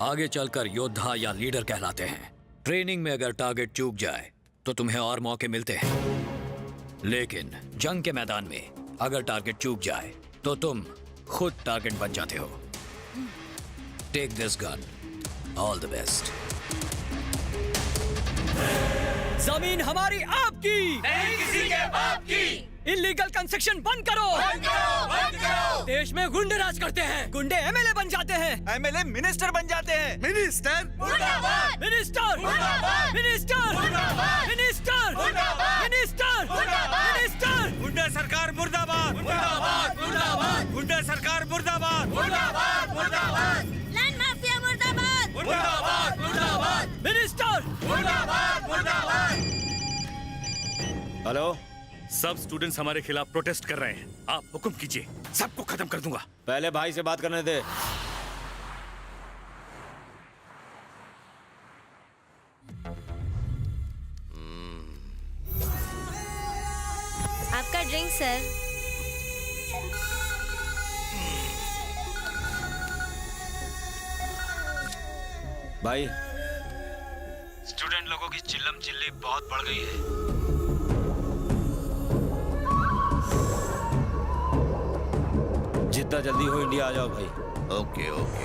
आगे चलकर योद्धा या लीडर कहलाते हैं। ट्रेनिंग में अगर टारगेट चूक जाए तो तुम्हें और मौके मिलते हैं, लेकिन जंग के मैदान में अगर टारगेट चूक जाए तो तुम खुद टारगेट बन जाते हो। Take this gun, all the best. जमीन हमारी आपकी, नहीं किसी के बाप की। इलीगल कंस्ट्रक्शन बंद करो, बंद करो, बंद करो। देश में गुंडे राज करते हैं, गुंडे एमएलए बन जाते हैं, एमएलए मिनिस्टर बन जाते हैं। मिनिस्टर मुर्दाबाद, मिनिस्टर मुर्दाबाद, मिनिस्टर मुर्दाबाद, मिनिस्टर मुर्दाबाद, मिनिस्टर मुर्दाबाद, मिनिस्टर। गुंडा सरकार मुर्दाबाद, मुर्दाबाद, मुर्दाबाद, गुंडा सरकार मुर्दाबाद, मुर्दाबाद, मुर्दाबाद, लैंड माफिया मुर्दाबाद, मुर्दाबाद, मुर्दाबाद, मिनिस्टर मुर्दाबाद, मुर्दाबाद। हेलो, सब स्टूडेंट्स हमारे खिलाफ प्रोटेस्ट कर रहे हैं। आप हुक्म कीजिए, सबको खत्म कर दूंगा। पहले भाई से बात करने दे। आपका ड्रिंक सर। भाई, स्टूडेंट लोगों की चिल्लम चिल्ली बहुत बढ़ गई है। जितना जल्दी हो इंडिया आ जाओ भाई। Okay okay.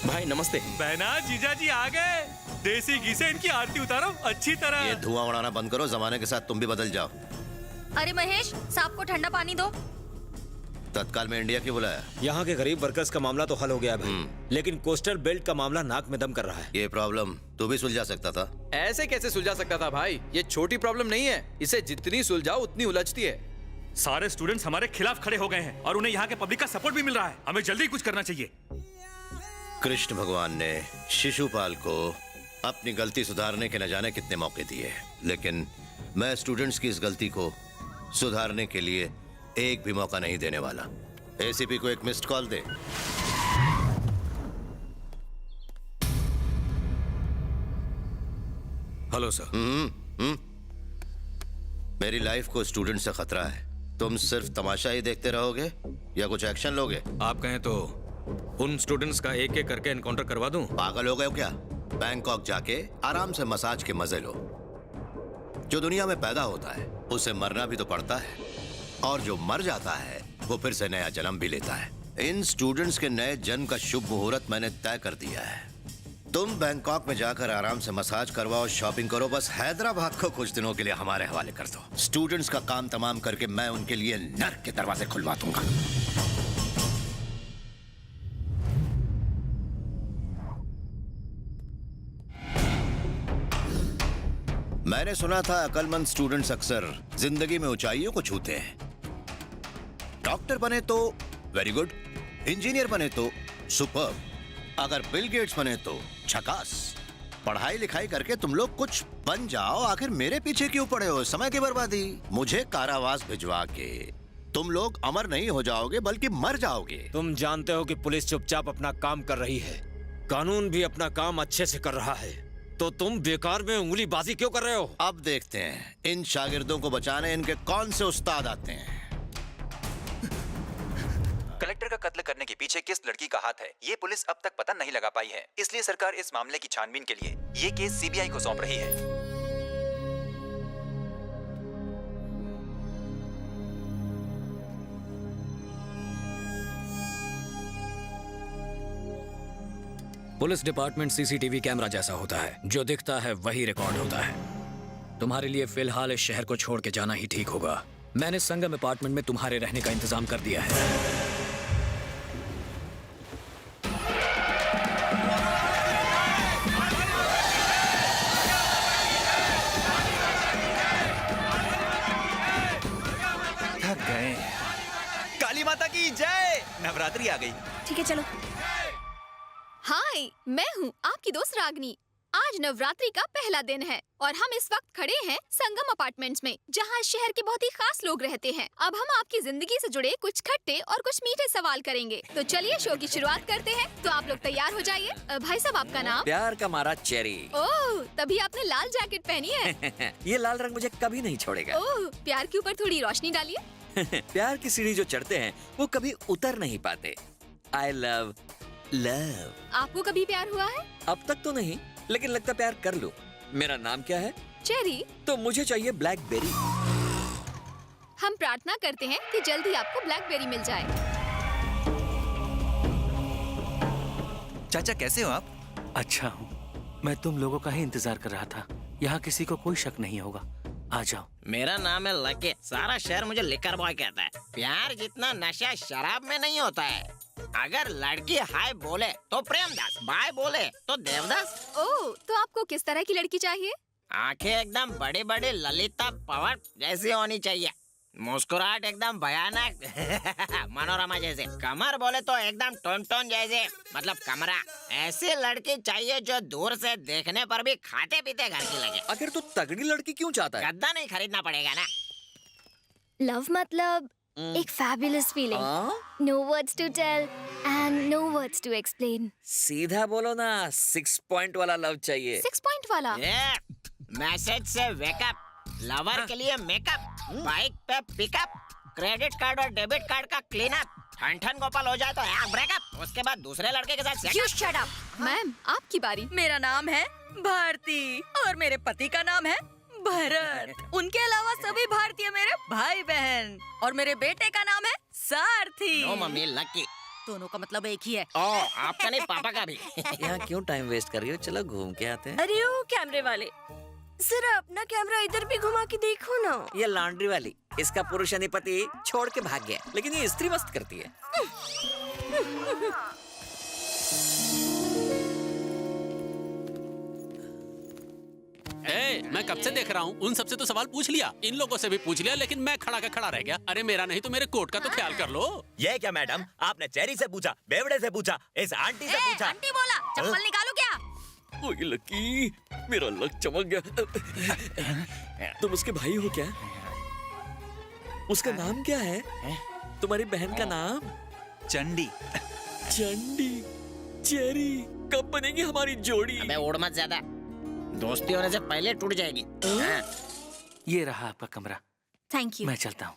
भाई नमस्ते। बहना जीजा जी आ गए। देसी घी से इनकी आरती उतारो अच्छी तरह। ये धुआं उड़ाना बंद करो, जमाने के साथ तुम भी बदल जाओ। अरे महेश, सांप को ठंडा पानी दो। तत्काल में इंडिया क्यों बुलाया? यहाँ के गरीब वर्कर्स का मामला तो हल हो गया भाई, लेकिन कोस्टल बेल्ट का मामला नाक में दम कर रहा है। ये प्रॉब्लम तू भी सुलझा सकता था। ऐसे कैसे सुलझा सकता था भाई? ये छोटी प्रॉब्लम नहीं है, इसे जितनी सुलझाओ उतनी उलझती है। सारे स्टूडेंट्स हमारे खिलाफ खड़े हो गए हैं और उन्हें यहाँ के पब्लिक का सपोर्ट भी मिल रहा है। हमें जल्दी कुछ करना चाहिए। कृष्ण भगवान ने शिशुपाल को अपनी गलती सुधारने के न जाने कितने मौके दिए, लेकिन मैं स्टूडेंट्स की इस गलती को सुधारने के लिए एक भी मौका नहीं देने वाला। एसीपी को एक मिस्ड कॉल दे। Hello sir. मेरी लाइफ को स्टूडेंट से खतरा है। तुम सिर्फ तमाशा ही देखते रहोगे या कुछ एक्शन लोगे? आप कहें तो उन स्टूडेंट्स का एक एक करके एनकाउंटर करवा दूं। पागल हो गए हो क्या? बैंकॉक जाके आराम से मसाज के मजे लो। जो दुनिया में पैदा होता है उसे मरना भी तो पड़ता है, और जो मर जाता है वो फिर से नया जन्म भी लेता है। इन स्टूडेंट्स के नए जन्म का शुभ मुहूर्त मैंने तय कर दिया है। तुम बैंकॉक में जाकर आराम से मसाज करवाओ, शॉपिंग करो, बस हैदराबाद को कुछ दिनों के लिए हमारे हवाले कर दो। स्टूडेंट्स का काम तमाम करके मैं उनके लिए नर्क के दरवाजे खुलवा दूंगा। मैंने सुना था अक्लमंद स्टूडेंट्स अक्सर जिंदगी में ऊंचाइयों को छूते हैं। डॉक्टर बने तो वेरी गुड, इंजीनियर बने तो सुपर्ब, अगर बिल गेट्स बने तो झकास। पढ़ाई लिखाई करके तुम लोग कुछ बन जाओ, आखिर मेरे पीछे क्यों पड़े हो? समय की बर्बादी। मुझे कारावास भिजवा के तुम लोग अमर नहीं हो जाओगे बल्कि मर जाओगे। तुम जानते हो कि पुलिस चुपचाप अपना काम कर रही है, कानून भी अपना काम अच्छे से कर रहा है, तो तुम बेकार में उंगलीबाजी क्यों कर रहे हो? अब देखते हैं इन शागिर्दों को बचाने इनके कौन से उस्ताद आते हैं। कलेक्टर का कत्ल करने के पीछे किस लड़की का हाथ है, ये पुलिस अब तक पता नहीं लगा पाई है। इसलिए सरकार इस मामले की छानबीन के लिए ये केस सीबीआई को सौंप रही है। पुलिस डिपार्टमेंट सीसीटीवी कैमरा जैसा होता है, जो दिखता है वही रिकॉर्ड होता है। तुम्हारे लिए फिलहाल इस शहर को छोड़ के जाना ही ठीक होगा। मैंने संगम अपार्टमेंट में तुम्हारे रहने का इंतजाम कर दिया है। थक गए। काली माता की जय। नवरात्रि आ गई। ठीक है चलो। हाय, मैं हूँ आपकी दोस्त रागनी। आज नवरात्रि का पहला दिन है और हम इस वक्त खड़े हैं संगम अपार्टमेंट्स में, जहाँ शहर के बहुत ही खास लोग रहते हैं। अब हम आपकी जिंदगी से जुड़े कुछ खट्टे और कुछ मीठे सवाल करेंगे। तो चलिए शो की शुरुआत करते हैं। तो आप लोग तैयार हो जाइए। भाई साहब, आपका नाम? प्यार का मारा चेरी। ओह, तभी आपने लाल जैकेट पहनी है। ये लाल रंग मुझे कभी नहीं छोड़ेगा। ओह, प्यार के ऊपर थोड़ी रोशनी डालिए। प्यार की सीढ़ी जो चढ़ते हैं वो कभी उतर नहीं पाते। I love love. आपको कभी प्यार हुआ है? अब तक तो नहीं, लेकिन लगता प्यार कर लूं। मेरा नाम क्या है? चेरी। तो मुझे चाहिए ब्लैकबेरी। हम प्रार्थना करते हैं कि जल्दी आपको ब्लैकबेरी मिल जाए। चाचा कैसे हो आप? अच्छा हूँ। मैं तुम लोगों का ही इंतजार कर रहा था। यहाँ किसी को कोई शक नहीं होगा। आ जाओ। मेरा नाम है लकी। सारा शहर मुझे लिकर बॉय कहता है। प्यार जितना नशा शराब में नहीं होता है। अगर लड़की हाय बोले तो प्रेमदास, बाय बोले तो देवदास। ओह, तो आपको किस तरह की लड़की चाहिए? आंखें एकदम बड़ी बड़ी ललिता पवर जैसी होनी चाहिए। मुस्कुराहट एकदम भयानक मनोरमा जैसे। कमर बोले तो एकदम टोन टोन जैसे, मतलब कमरा। ऐसी लड़की चाहिए जो दूर से देखने पर भी खाते पीते घर की लगे। आखिर तू तगड़ी लड़की क्यों चाहता है? गद्दा नहीं खरीदना पड़ेगा ना। लव मतलब एक fabulous feeling, no words to tell and no words to explain. सीधा बोलो ना, 6 पॉइंट वाला लव चाहिए। 6 पॉइंट वाला? मैसेज से वेकअप, लवर के लिए मेकअप, बाइक पे पिकअप, क्रेडिट कार्ड और डेबिट कार्ड का क्लीनअप, ठन गोपाल हो जाए तो ब्रेकअप, उसके बाद दूसरे लड़के के साथ You shut up। मैम, आपकी बारी। मेरा नाम है भारती और मेरे पति का नाम है भरत। उनके अलावा सभी भारतीय मेरे भाई बहन, और मेरे बेटे का नाम है सारथी। No mummy, Lucky. दोनों का मतलब एक ही है। आपका नहीं, पापा का भी। यहाँ क्यों टाइम वेस्ट कर रही हो? चलो घूम के आते हैं। अरे ओ कैमरे वाले, जरा अपना कैमरा इधर भी घुमा के देखो ना। ये लॉन्ड्री वाली, इसका पुरुष यानी पति छोड़ के भाग गया, लेकिन ये स्त्री मस्त करती है। मैं कब से देख रहा हूँ। उन सबसे तो सवाल पूछ लिया, इन लोगों से भी पूछ लिया, लेकिन मैं खड़ा का खड़ा रह गया। अरे मेरा नहीं तो मेरे कोट का तो ख्याल कर लो। ये क्या मैडम, आपने चेरी से पूछा, बेवड़े से पूछा, इस आंटी से पूछा? आंटी बोला, चप्पल निकालो क्या? ओए लकी, मेरा लक चमक गया। तुम उसके भाई हो क्या? उसका नाम क्या है? तुम्हारी बहन का नाम? चंडी। चंडी, चेरी, कब बनेगी हमारी जोड़ी? अबे उड़ मत ज्यादा, दोस्ती होने से पहले टूट जाएगी। ये रहा आपका कमरा। Thank you. मैं चलता हूँ।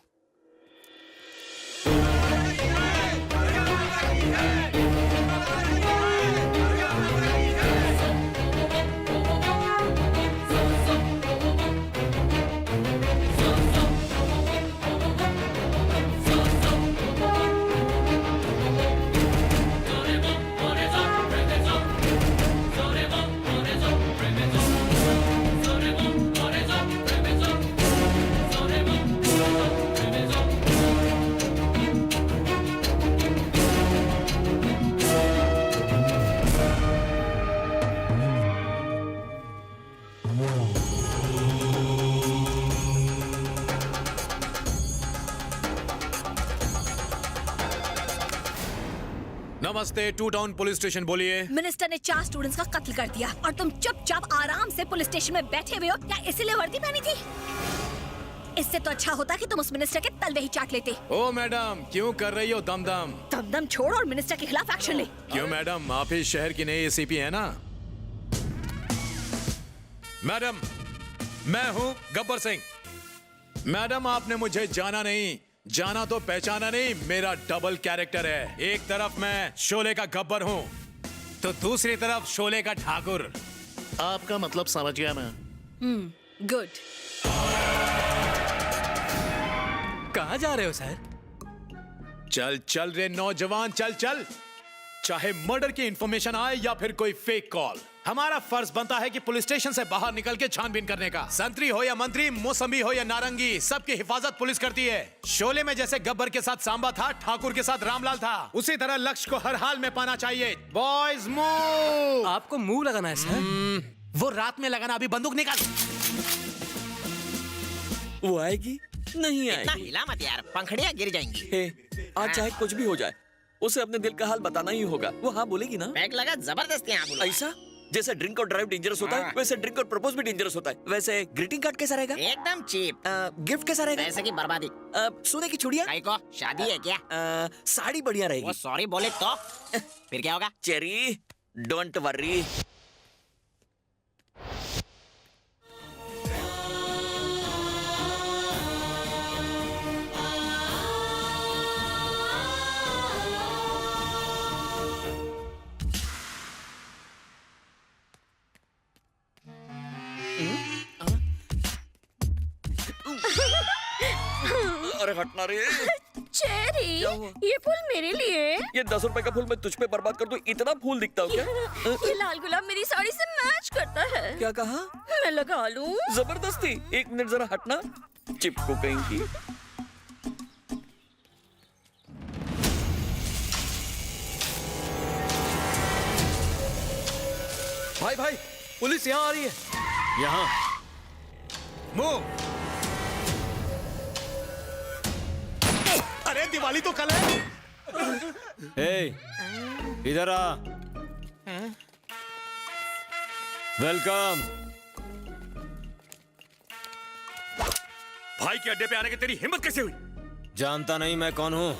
नमस्ते, टू टाउन पुलिस स्टेशन, बोलिए। मिनिस्टर ने 4 स्टूडेंट्स का कत्ल कर दिया और तुम चुपचाप आराम से पुलिस स्टेशन में बैठे हुए हो। क्या इसीलिए वर्दी पहनी थी? इससे तो अच्छा होता कि तुम उस मिनिस्टर के तलवे ही चाट लेते। ओ मैडम, क्यों कर रही हो दमदम? दमदम छोड़ और मिनिस्टर के खिलाफ एक्शन ले। क्यों मैडम, आप ही शहर की नई एसीपी है ना? मैडम, मैं हूँ गब्बर सिंह। मैडम, आपने मुझे जाना नहीं, जाना तो पहचाना नहीं। मेरा डबल कैरेक्टर है। एक तरफ मैं शोले का गब्बर हूँ, तो दूसरी तरफ शोले का ठाकुर। आपका मतलब समझ गया मैं। गुड। कहाँ जा रहे हो सर? चल चल रे नौजवान, चल चल। चाहे मर्डर की इंफॉर्मेशन आए या फिर कोई फेक कॉल, हमारा फर्ज बनता है कि पुलिस स्टेशन से बाहर निकल के छानबीन करने का। संतरी हो या मंत्री, मौसमी हो या नारंगी, सबकी हिफाजत पुलिस करती है। शोले में जैसे गब्बर के साथ सांबा था, ठाकुर के साथ रामलाल था, उसी तरह लक्ष्य को हर हाल में पाना चाहिए। Boys move. आपको मुंह लगाना है सर? वो रात में लगाना। अभी बंदूक निकाल। वो आएगी नहीं इतना आएगी? हिला मत यार, पंखड़ियाँ गिर जाएंगी। हे, आज चाहे कुछ भी हो जाए, उसे अपने दिल का हाल बताना ही होगा। वो हाँ बोलेगी ना? बैग लगा, जबरदस्ती हाँ बोला। ऐसा? जैसे ड्रिंक और ड्राइव डेंजरस होता है, वैसे ड्रिंक और प्रपोज भी डेंजरस होता है। वैसे ग्रीटिंग कार्ड कैसा रहेगा? एकदम चीप। गिफ्ट कैसा रहेगा? पैसे की बर्बादी। सोने की चूड़ियां? काई को शादी है क्या? साड़ी बढ़िया रहेगी। वो सॉरी बोले तो फिर क्या होगा? Cherry, don't worry. अरे हटना रे। चेरी, ये फूल मेरे लिए। ये 10 रुपए का फूल मैं तुझ पे बर्बाद कर दूं, इतना फूल दिखता हूँ क्या? ये लाल गुलाब मेरी साड़ी से मैच करता है। क्या कहा? मैं लगा लूं? जबरदस्ती। 1 मिनट जरा हटना, चिपको कहीं की। भाई भाई, पुलिस यहाँ आ रही है। यहाँ मूव। अरे दिवाली तो कल है। इधर आ। वेलकम। भाई के अड्डे पे आने की तेरी हिम्मत कैसे हुई? जानता नहीं मैं कौन हूँ?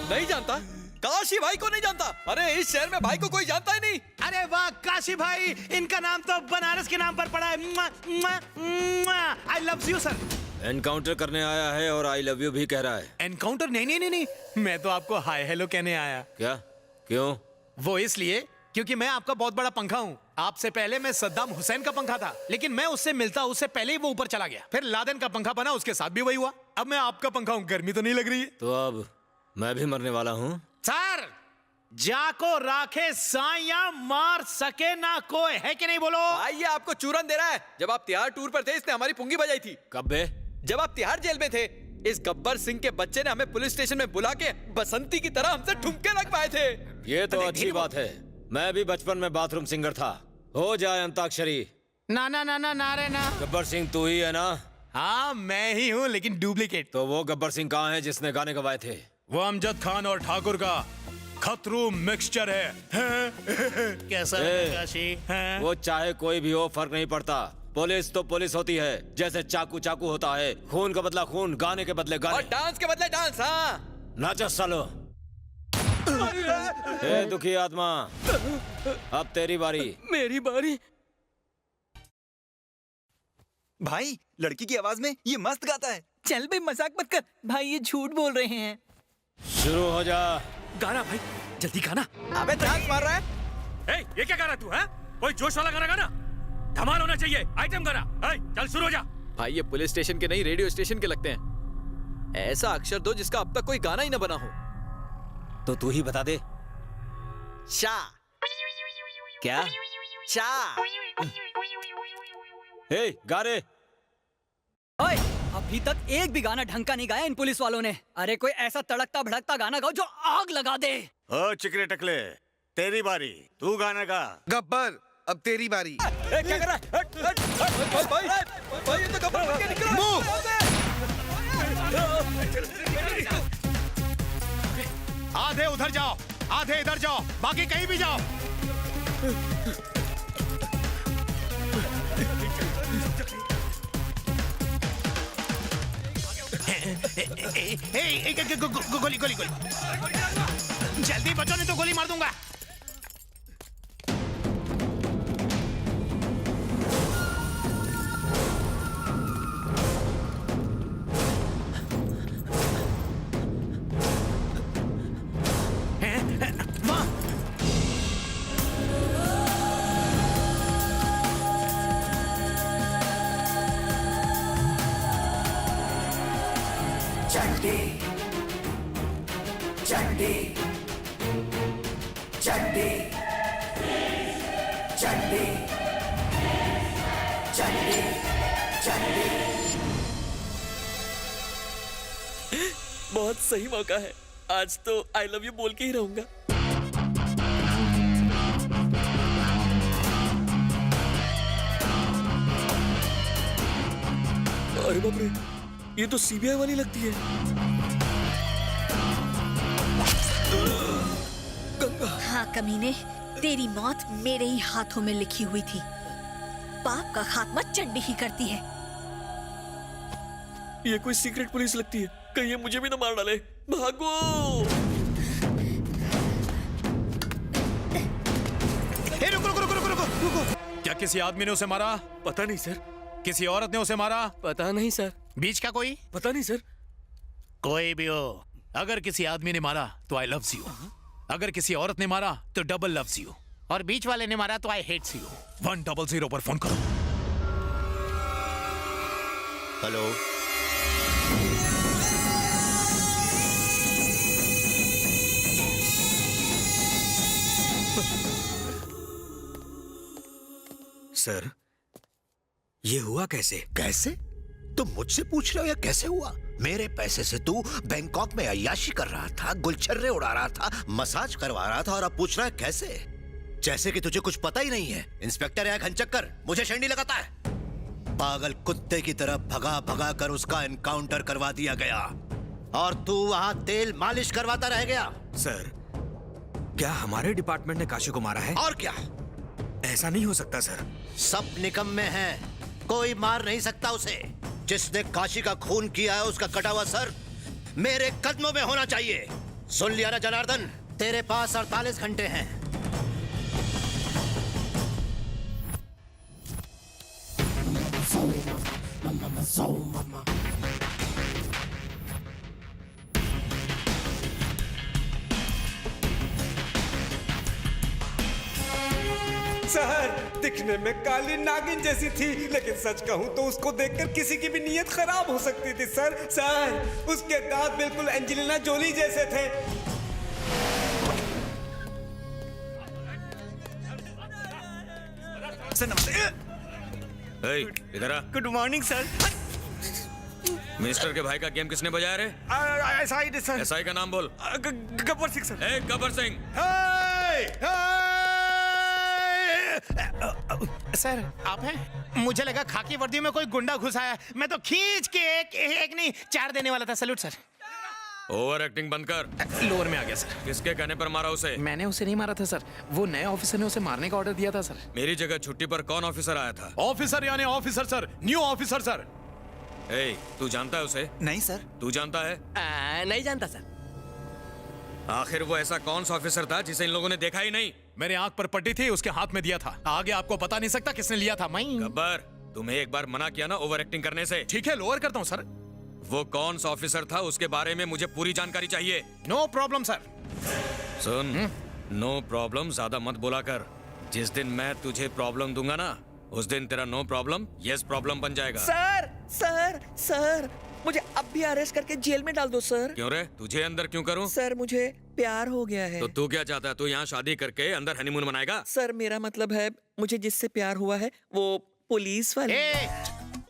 नहीं जानता? काशी भाई को नहीं जानता? अरे इस शहर में भाई को कोई जानता ही नहीं। अरे वाह काशी भाई, इनका नाम तो बनारस के नाम पर पड़ा है। I love you sir. Encounter करने आया है और आई लव यू भी कह रहा है। एनकाउंटर? नहीं नहीं नहीं नहीं, मैं तो आपको हाय हेलो कहने आया। क्या? क्यों? वो इसलिए क्योंकि मैं आपका बहुत बड़ा पंखा हूँ। आपसे पहले मैं सद्दाम हुसैन का पंखा था, लेकिन मैं उससे मिलता उससे पहले ही वो ऊपर चला गया। फिर लादेन का पंखा बना, उसके साथ भी वही हुआ। अब मैं आपका पंखा हूँ। गर्मी तो नहीं लग रही है? तो अब मैं भी मरने वाला हूँ। सर, जाको राखे साया मार सके ना कोई, है कि नहीं बोलो? भाई ये आपको चूरन दे रहा है। जब आप तिहाड़ टूर पर थे, इसने हमारी पुंगी बजाई थी। कब बे? जब आप तिहाड़ जेल में थे, इस गब्बर सिंह के बच्चे ने हमें पुलिस स्टेशन में बुला के बसंती की तरह हमसे ठुमके लग पाए थे। ये तो अच्छी बात है। मैं भी बचपन में बाथरूम सिंगर था। हो जाए अंताक्षरी। ना ना ना ना ना रे ना। गब्बर सिंह तू ही है ना? हाँ मैं ही हूँ, लेकिन डुप्लीकेट। तो वो गब्बर सिंह कहाँ है जिसने गाने गवाए थे? वो अमजद खान और ठाकुर का खतरू मिक्सचर है। कैसा ए, काशी? वो चाहे कोई भी हो, फर्क नहीं पड़ता। पुलिस तो पुलिस होती है। जैसे चाकू चाकू होता है, खून का बदला खून, गाने के बदले गाने, और डांस के बदले डांस। हाँ नाचो सालो। ए दुखी आत्मा, अब तेरी बारी। मेरी बारी? भाई लड़की की आवाज में ये मस्त गाता है। चल बे, मजाक मत कर भाई, ये झूठ बोल रहे हैं। शुरू हो जा। गाना भाई, जल्दी गाना। अबे डांस मार रहा है। ये क्या गाना तू है? कोई जोश वाला गाना गाना, धमाल होना चाहिए, आइटम गाना। चल शुरू हो जा। भाई ये पुलिस स्टेशन के नहीं, रेडियो स्टेशन के लगते हैं। ऐसा अक्षर दो जिसका अब तक कोई गाना ही ना बना हो। तो तू ही बता दे। शा। क्या? शा। हे गा रे। ओए, अभी तक एक भी गाना ढंग का नहीं गाया इन पुलिस वालों ने। अरे कोई ऐसा तड़कता भड़कता गाना गाओ जो आग लगा दे। ओ चिकने टकले, तेरी बारी, तू गाना गा। गब्बर, अब तेरी बारी। क्या कर रहा है? भाई ये तो गब्बर बन के निकला। आधे उधर जाओ, आधे इधर जाओ, बाकी कहीं भी जाओ। गोली गोली गोली, जल्दी बचो नहीं तो गोली मार दूंगा। चंडी चंडी चंडी चंडी चंडी चंडी। बहुत सही मौका है, आज तो आई लव यू बोल के ही रहूंगा। अरे बाप रे, ये तो सीबीआई वाली लगती है। गंगा। हाँ कमीने, तेरी मौत मेरे ही हाथों में लिखी हुई थी। पाप का खात्मा चंडी ही करती है। ये कोई सीक्रेट पुलिस लगती है, कहीं ये मुझे भी ना मार डाले। भागो। रुको। क्या किसी आदमी ने उसे मारा? पता नहीं सर। किसी औरत ने उसे मारा? पता नहीं सर। बीच का कोई? पता नहीं सर। कोई भी हो, अगर किसी आदमी ने मारा तो आई लव्स यू, अगर किसी औरत ने मारा तो डबल लव्स यू, और बीच वाले ने मारा तो आई हेट्स यू। 100 पर फोन करो। हेलो, सर, ये हुआ कैसे? कैसे? तुम मुझसे पूछ रहे हो या कैसे हुआ? मेरे पैसे से तू बैंकॉक में अय्याशी कर रहा था, गुलछर्रे उड़ा रहा था, मसाज करवा रहा था, और अब पूछ रहा है कैसे? जैसे कि तुझे कुछ पता ही नहीं है। इंस्पेक्टर या घनचक्कर मुझे शंडी लगाता है। पागल कुत्ते की तरह भगा भगा कर उसका एनकाउंटर करवा दिया गया, और तू वहां तेल मालिश करवाता रह गया। सर, क्या हमारे डिपार्टमेंट ने काशी को मारा है? और क्या? ऐसा नहीं हो सकता सर। सब निकम्मे हैं, कोई मार नहीं सकता उसे। जिसने काशी का खून किया है उसका कटा हुआ सर मेरे कदमों में होना चाहिए। सुन लिया ना जनार्दन, तेरे पास 48 घंटे हैं। सर, दिखने में काली नागिन जैसी थी, लेकिन सच कहूं तो उसको देखकर किसी की भी नीयत खराब हो सकती थी। सर, उसके दांत बिल्कुल एंजेलिना जोली जैसे थे। सर नमस्ते। इधर आ। Good morning sir. मिनिस्टर के भाई का गेम किसने बजाया रे? SI sir. एसआई का नाम बोल। गब्बर सिंह सर। गब्बर सिंह। सर, आप हैं? मुझे लगा खाकी वर्दी में कोई गुंडा घुस आया। मैं तो खींच के एक नहीं 4 देने वाला था। Salute sir. ओवर एक्टिंग बंद कर। लोअर में आ गया सर। किसके कहने पर मारा उसे? मैंने उसे नहीं मारा था सर, वो नए ऑफिसर ने उसे मारने का ऑर्डर दिया था सर। मेरी जगह छुट्टी पर कौन ऑफिसर आया था? ऑफिसर यानी officer sir, new officer sir. तू जानता है उसे? नहीं सर। तू जानता है? नहीं जानता सर। आखिर वो ऐसा कौन सा ऑफिसर था जिसे इन लोगों ने देखा ही नहीं? मेरे आंख पर पट्टी थी, उसके हाथ में दिया था। आगे आपको पता नहीं सकता किसने लिया था। मैं। गब्बर, तुम्हें एक बार मना किया ना ओवर एक्टिंग करने से। ठीक है, लोअर करता हूँ सर। वो कौन सा ऑफिसर था उसके बारे में मुझे पूरी जानकारी चाहिए। No problem sir. सुन, नो प्रॉब्लम ज्यादा मत बोला कर। जिस दिन मैं तुझे प्रॉब्लम दूंगा ना, उस दिन तेरा नो प्रॉब्लम यस प्रॉब्लम बन जाएगा। सर, मुझे अब भी अरेस्ट करके जेल में डाल दो सर। क्यों रे? तुझे अंदर क्यों करूं? सर, मुझे प्यार हो गया है। तो तू क्या चाहता है? तू यहाँ शादी करके अंदर हनीमून मनाएगा? सर, मेरा मतलब है मुझे जिससे प्यार हुआ है वो पुलिस वाले।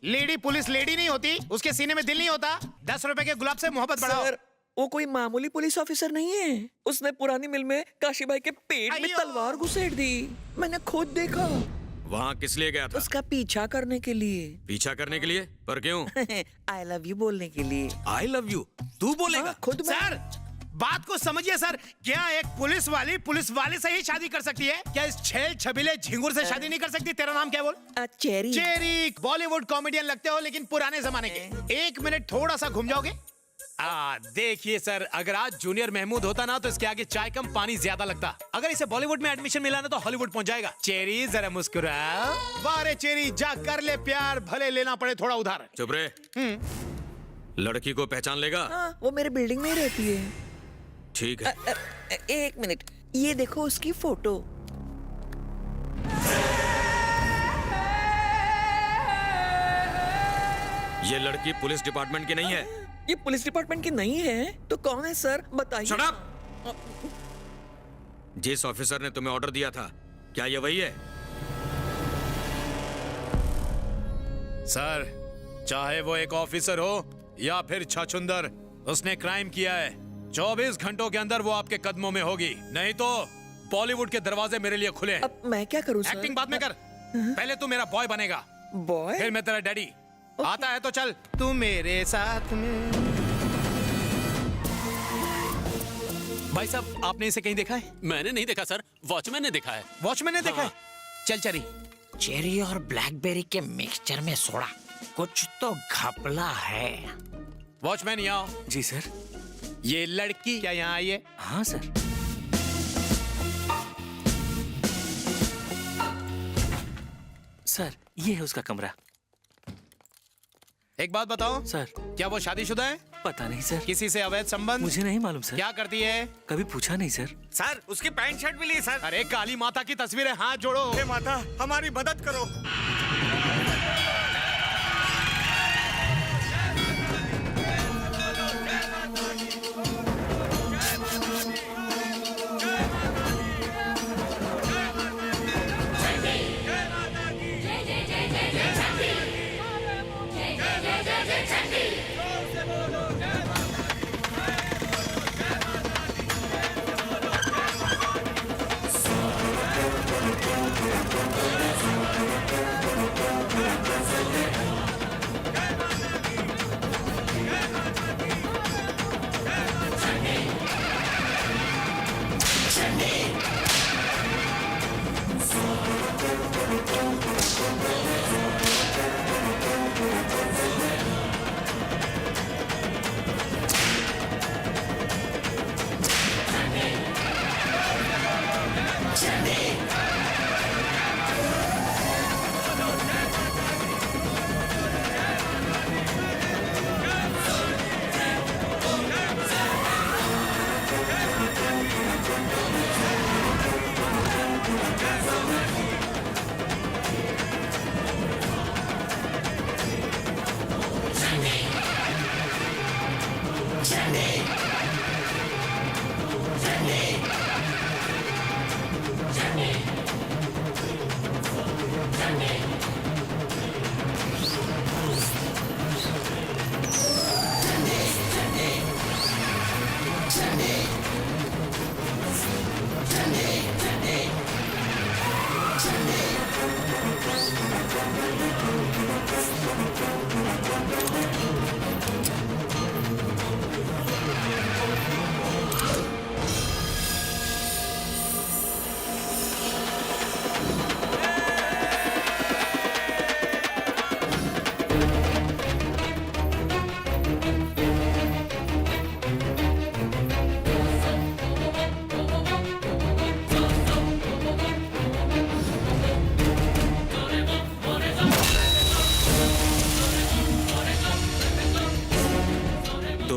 लेडी पुलिस लेडी नहीं होती, उसके सीने में दिल नहीं होता। 10 रुपए के गुलाब से मोहब्बत बढ़ाओ। सर, वो कोई मामूली पुलिस ऑफिसर नहीं है। उसने पुरानी मिल में काशी भाई के पेट में तलवार घुसेड़ दी। मैंने खुद देखा। वहाँ किस लिए गया था? उसका पीछा करने के लिए। पीछा करने के लिए? पर क्यों? आई लव यू बोलने के लिए। आई लव यू तू बोलेगा? खुद सर बात को समझिए सर। क्या एक पुलिस वाले से ही शादी कर सकती है? क्या इस छेल छबीले झिंगुर से शादी नहीं कर सकती? तेरा नाम क्या बोल? चेरी। चेरी। बॉलीवुड कॉमेडियन लगते हो लेकिन पुराने जमाने के। एक मिनट थोड़ा सा घूम जाओगे? देखिए सर, अगर आज जूनियर महमूद होता ना तो इसके आगे चाय कम पानी ज्यादा लगता। अगर इसे बॉलीवुड में एडमिशन मिला ना तो हॉलीवुड पहुंच जाएगा। चेरी जरा मुस्कुराओ। वाह रे चेरी, जा कर ले प्यार, भले लेना पड़े थोड़ा उधार। चुप रे। लड़की को पहचान लेगा? वो मेरे बिल्डिंग में ही रहती है। ठीक है। एक मिनट, ये देखो उसकी फोटो। ये लड़की पुलिस डिपार्टमेंट की नहीं है। ये पुलिस डिपार्टमेंट की नहीं है तो कौन है सर, बताइए। Shut up! जिस ऑफिसर ने तुम्हें ऑर्डर दिया था, क्या ये वही है? सर, चाहे वो एक ऑफिसर हो या फिर छछुंदर, उसने क्राइम किया है। 24 घंटों के अंदर वो आपके कदमों में होगी, नहीं तो बॉलीवुड के दरवाजे मेरे लिए खुले हैं। अब मैं क्या करूं सर? एक्टिंग बाद में कर। पहले तू मेरा बॉय बनेगा। बॉय? फिर मैं तेरा डैडी। आता है तो चल। तू मेरे साथ में। भाई साहब, आपने इसे कहीं देखा है? मैंने नहीं देखा सर, वॉचमैन ने देखा है। वॉचमैन ने देखा है? चल चरी। चेरी और ब्लैकबेरी के मिक्सचर में सोडा, कुछ तो घपला है। वॉचमैन यहाँ आओ। जी सर। ये लड़की क्या यहाँ आई है? हाँ सर। सर, ये है उसका कमरा। एक बात बताओ सर, क्या वो शादीशुदा है? पता नहीं सर। किसी से अवैध संबंध? मुझे नहीं मालूम सर। क्या करती है? कभी पूछा नहीं सर। सर, उसकी पैंट शर्ट भी ली सर। अरे काली माता की तस्वीर है, हाथ जोड़ो। हे माता, हमारी मदद करो।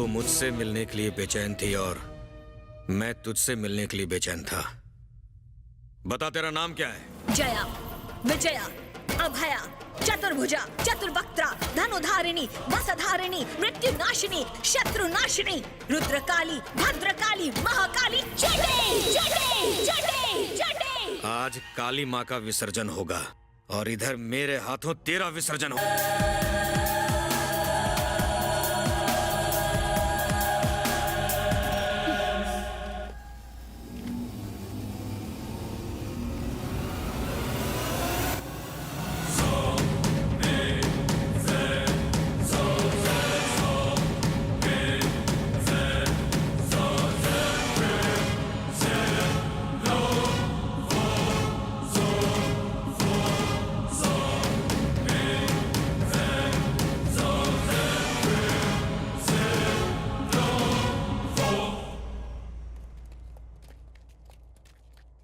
मुझसे मिलने के लिए बेचैन थी और मैं तुझसे मिलने के लिए बेचैन था। बता, तेरा नाम क्या है? जया, विजया, अभया, चतुर्भुजा, चतुर्वक्त्रा, धनुधारिणी, वसधारिणी, मृत्युनाशिनी, शत्रुनाशिनी, रुद्रकाली, भद्रकाली, महाकाली, जटे, जटे, जटे, जटे। आज काली माँ का विसर्जन होगा और इधर मेरे हाथों तेरा विसर्जन होगा।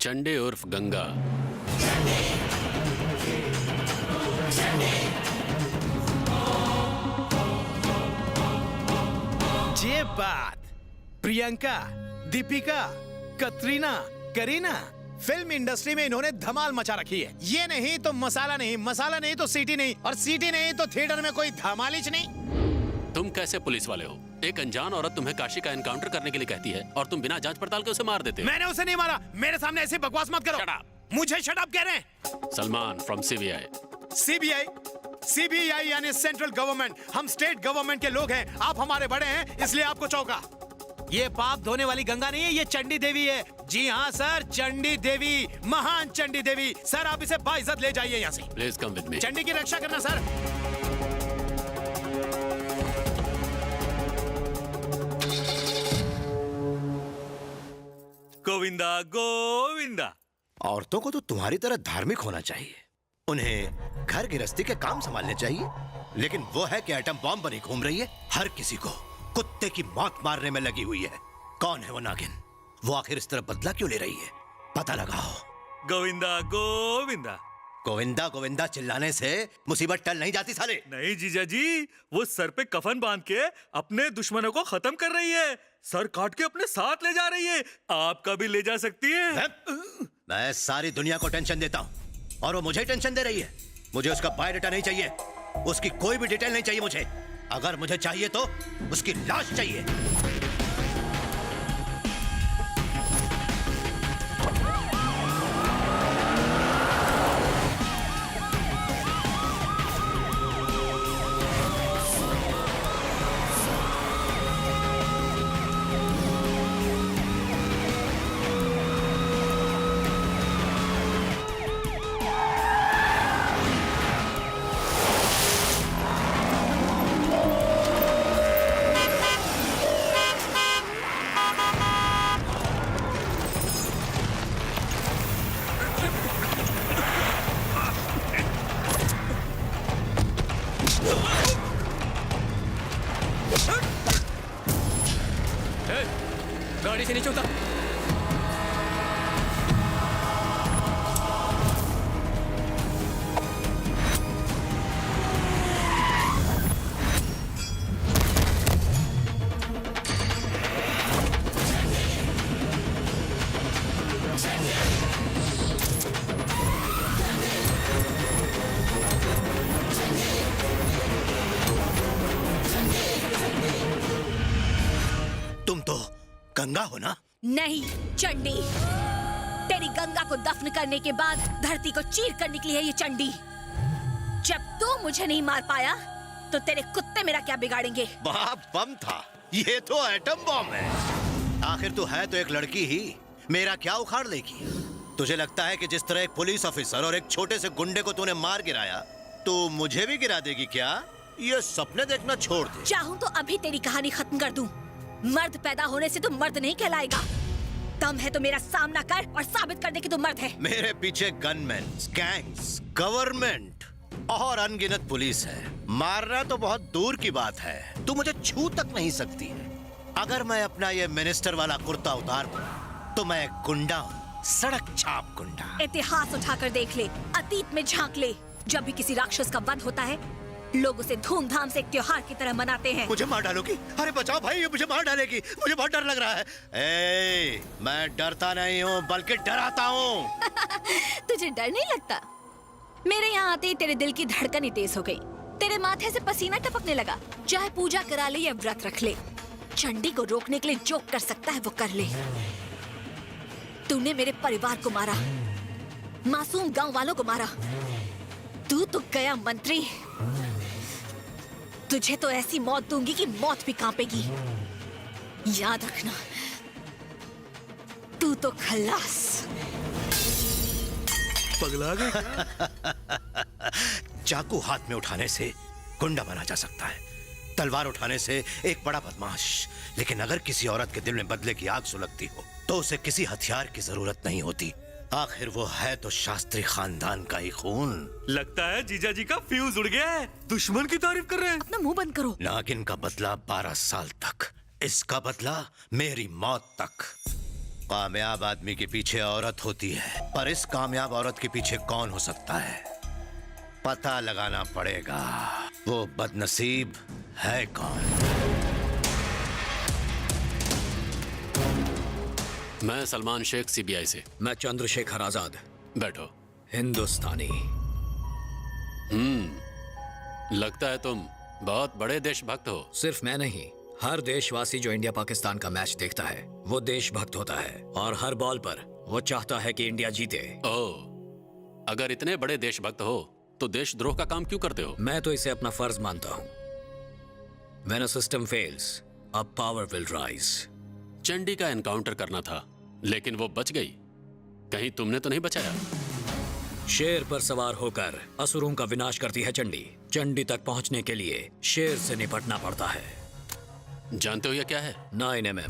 चंडी उर्फ गंगा। ये बात प्रियंका, दीपिका, कतरीना, करीना, फिल्म इंडस्ट्री में इन्होंने धमाल मचा रखी है। ये नहीं तो मसाला नहीं, मसाला नहीं तो सीटी नहीं, और सीटी नहीं तो थिएटर में कोई धमालिच नहीं। तुम कैसे पुलिस वाले हो? एक अनजान औरत तुम्हें काशी का एनकाउंटर करने के लिए कहती है और तुम बिना जांच पड़ताल के उसे मार देते हो। मैंने उसे नहीं मारा। मेरे सामने ऐसी बकवास मत करो। मुझे शट अप कह रहे हैं। Salman from CBI. CBI? CBI यानी सेंट्रल गवर्नमेंट। हम स्टेट गवर्नमेंट के लोग हैं। आप हमारे बड़े हैं, इसलिए आपको चौंका। ये पाप धोने वाली गंगा नहीं है, ये चंडी देवी है। जी हाँ सर, चंडी देवी, महान चंडी देवी। सर आप इसे बाइज्जत ले जाइए यहाँ से। Please come with me. Chandi की रक्षा करना सर। गोविंदा गोविंदा। औरतों को तो तुम्हारी तरह धार्मिक होना चाहिए। उन्हें घर गृहस्थी के काम संभालने चाहिए, लेकिन वो है कि एटम बॉम्ब बनी घूम रही है, हर किसी को कुत्ते की मौत मारने में लगी हुई है। कौन है वो नागिन? वो आखिर इस तरह बदला क्यों ले रही है? पता लगाओ। गोविंदा गोविंदा। गोविंदा गोविंदा चिल्लाने से मुसीबत टल नहीं जाती साले। नहीं जीजा जी, वो सर पे कफन बांध के अपने दुश्मनों को खत्म कर रही है। सर काट के अपने साथ ले जा रही है। आपका भी ले जा सकती है। मैं सारी दुनिया को टेंशन देता हूँ और वो मुझे टेंशन दे रही है। मुझे उसका बायोडाटा नहीं चाहिए, उसकी कोई भी डिटेल नहीं चाहिए मुझे। अगर मुझे चाहिए तो उसकी लाश चाहिए। गाड़ी से नीचे उतर। तुम तो गंगा हो ना? नहीं चंडी। तेरी गंगा को दफन करने के बाद धरती को चीर कर निकली है ये चंडी। जब तू मुझे नहीं मार पाया तो तेरे कुत्ते मेरा क्या बिगाड़ेंगे? वहाँ बम था, ये तो एटम बम है। आखिर तू है तो एक लड़की ही, मेरा क्या उखाड़ लेगी? तुझे लगता है कि जिस तरह एक पुलिस ऑफिसर और एक छोटे से गुंडे को तूने मार गिराया, तो मुझे भी गिरा देगी क्या? ये सपने देखना छोड़ दे। चाहूं तो अभी तेरी कहानी खत्म कर दूं। मर्द पैदा होने से तू मर्द नहीं कहलाएगा। दम है तो मेरा सामना कर और साबित कर दे कि तू मर्द है। मेरे पीछे गनमैन, गैंग्स, गवर्नमेंट और अनगिनत पुलिस है। मारना तो बहुत दूर की बात है, तू मुझे छू तक नहीं सकती है। अगर मैं अपना ये मिनिस्टर वाला कुर्ता उतार दूं, तो मैं एक गुंडा हूँ, सड़क छाप गुंडा। इतिहास उठाकर देख ले, अतीत में झांक ले। जब भी किसी राक्षस का वध होता है, लोग उसे धूमधाम से एक त्योहार की तरह मनाते हैं। मुझे मार डालोगी? अरे बचाओ भाई, ये मुझे मार डालेगी। मुझे बहुत डर लग रहा है। मैं डरता नहीं हूँ, बल्कि डराता हूँ। तुझे डर नहीं लगता? मेरे यहाँ आते ही तेरे दिल की धड़कन ही तेज हो गई। तेरे माथे से पसीना टपकने लगा। चाहे पूजा करा ले या व्रत रख ले, चंडी को रोकने के लिए जो कर सकता है वो कर ले। तूने मेरे परिवार को मारा, मासूम गांव वालों को मारा। तू तो गया मंत्री। तुझे तो ऐसी मौत दूंगी कि मौत भी कांपेगी। याद रखना, तू तो खल्लास। पगला गया? चाकू हाथ में उठाने से गुंडा बना जा सकता है, तलवार उठाने से एक बड़ा बदमाश। लेकिन अगर किसी औरत के दिल में बदले की आग सुलगती हो, तो उसे किसी हथियार की जरूरत नहीं होती। आखिर वो है तो शास्त्री खानदान का ही खून। लगता है जीजा जी का फ्यूज उड़ गया है। दुश्मन की तारीफ कर रहे हैं। अपना मुंह बंद करो। नागिन का बदला 12 साल तक, इसका बदला मेरी मौत तक। कामयाब आदमी के पीछे औरत होती है, पर इस कामयाब औरत के पीछे कौन हो सकता है? पता लगाना पड़ेगा। वो बदनसीब है कौन? मैं सलमान शेख, सीबीआई से। मैं चंद्रशेखर आजाद, बैठो। हिंदुस्तानी। लगता है तुम बहुत बड़े देशभक्त हो। सिर्फ मैं नहीं, हर देशवासी जो इंडिया पाकिस्तान का मैच देखता है वो देशभक्त होता है, और हर बॉल पर वो चाहता है कि इंडिया जीते। ओह, अगर इतने बड़े देशभक्त हो तो देशद्रोह का काम क्यों करते हो? मैं तो इसे अपना फर्ज मानता हूँ। When a system fails, a power will rise. Chandi का एनकाउंटर करना था, लेकिन वो बच गई। कहीं तुमने तो नहीं बचाया? शेर पर सवार होकर असुरों का विनाश करती है चंडी। चंडी तक पहुंचने के लिए शेर से निपटना पड़ता है। जानते हो यह क्या है? 9mm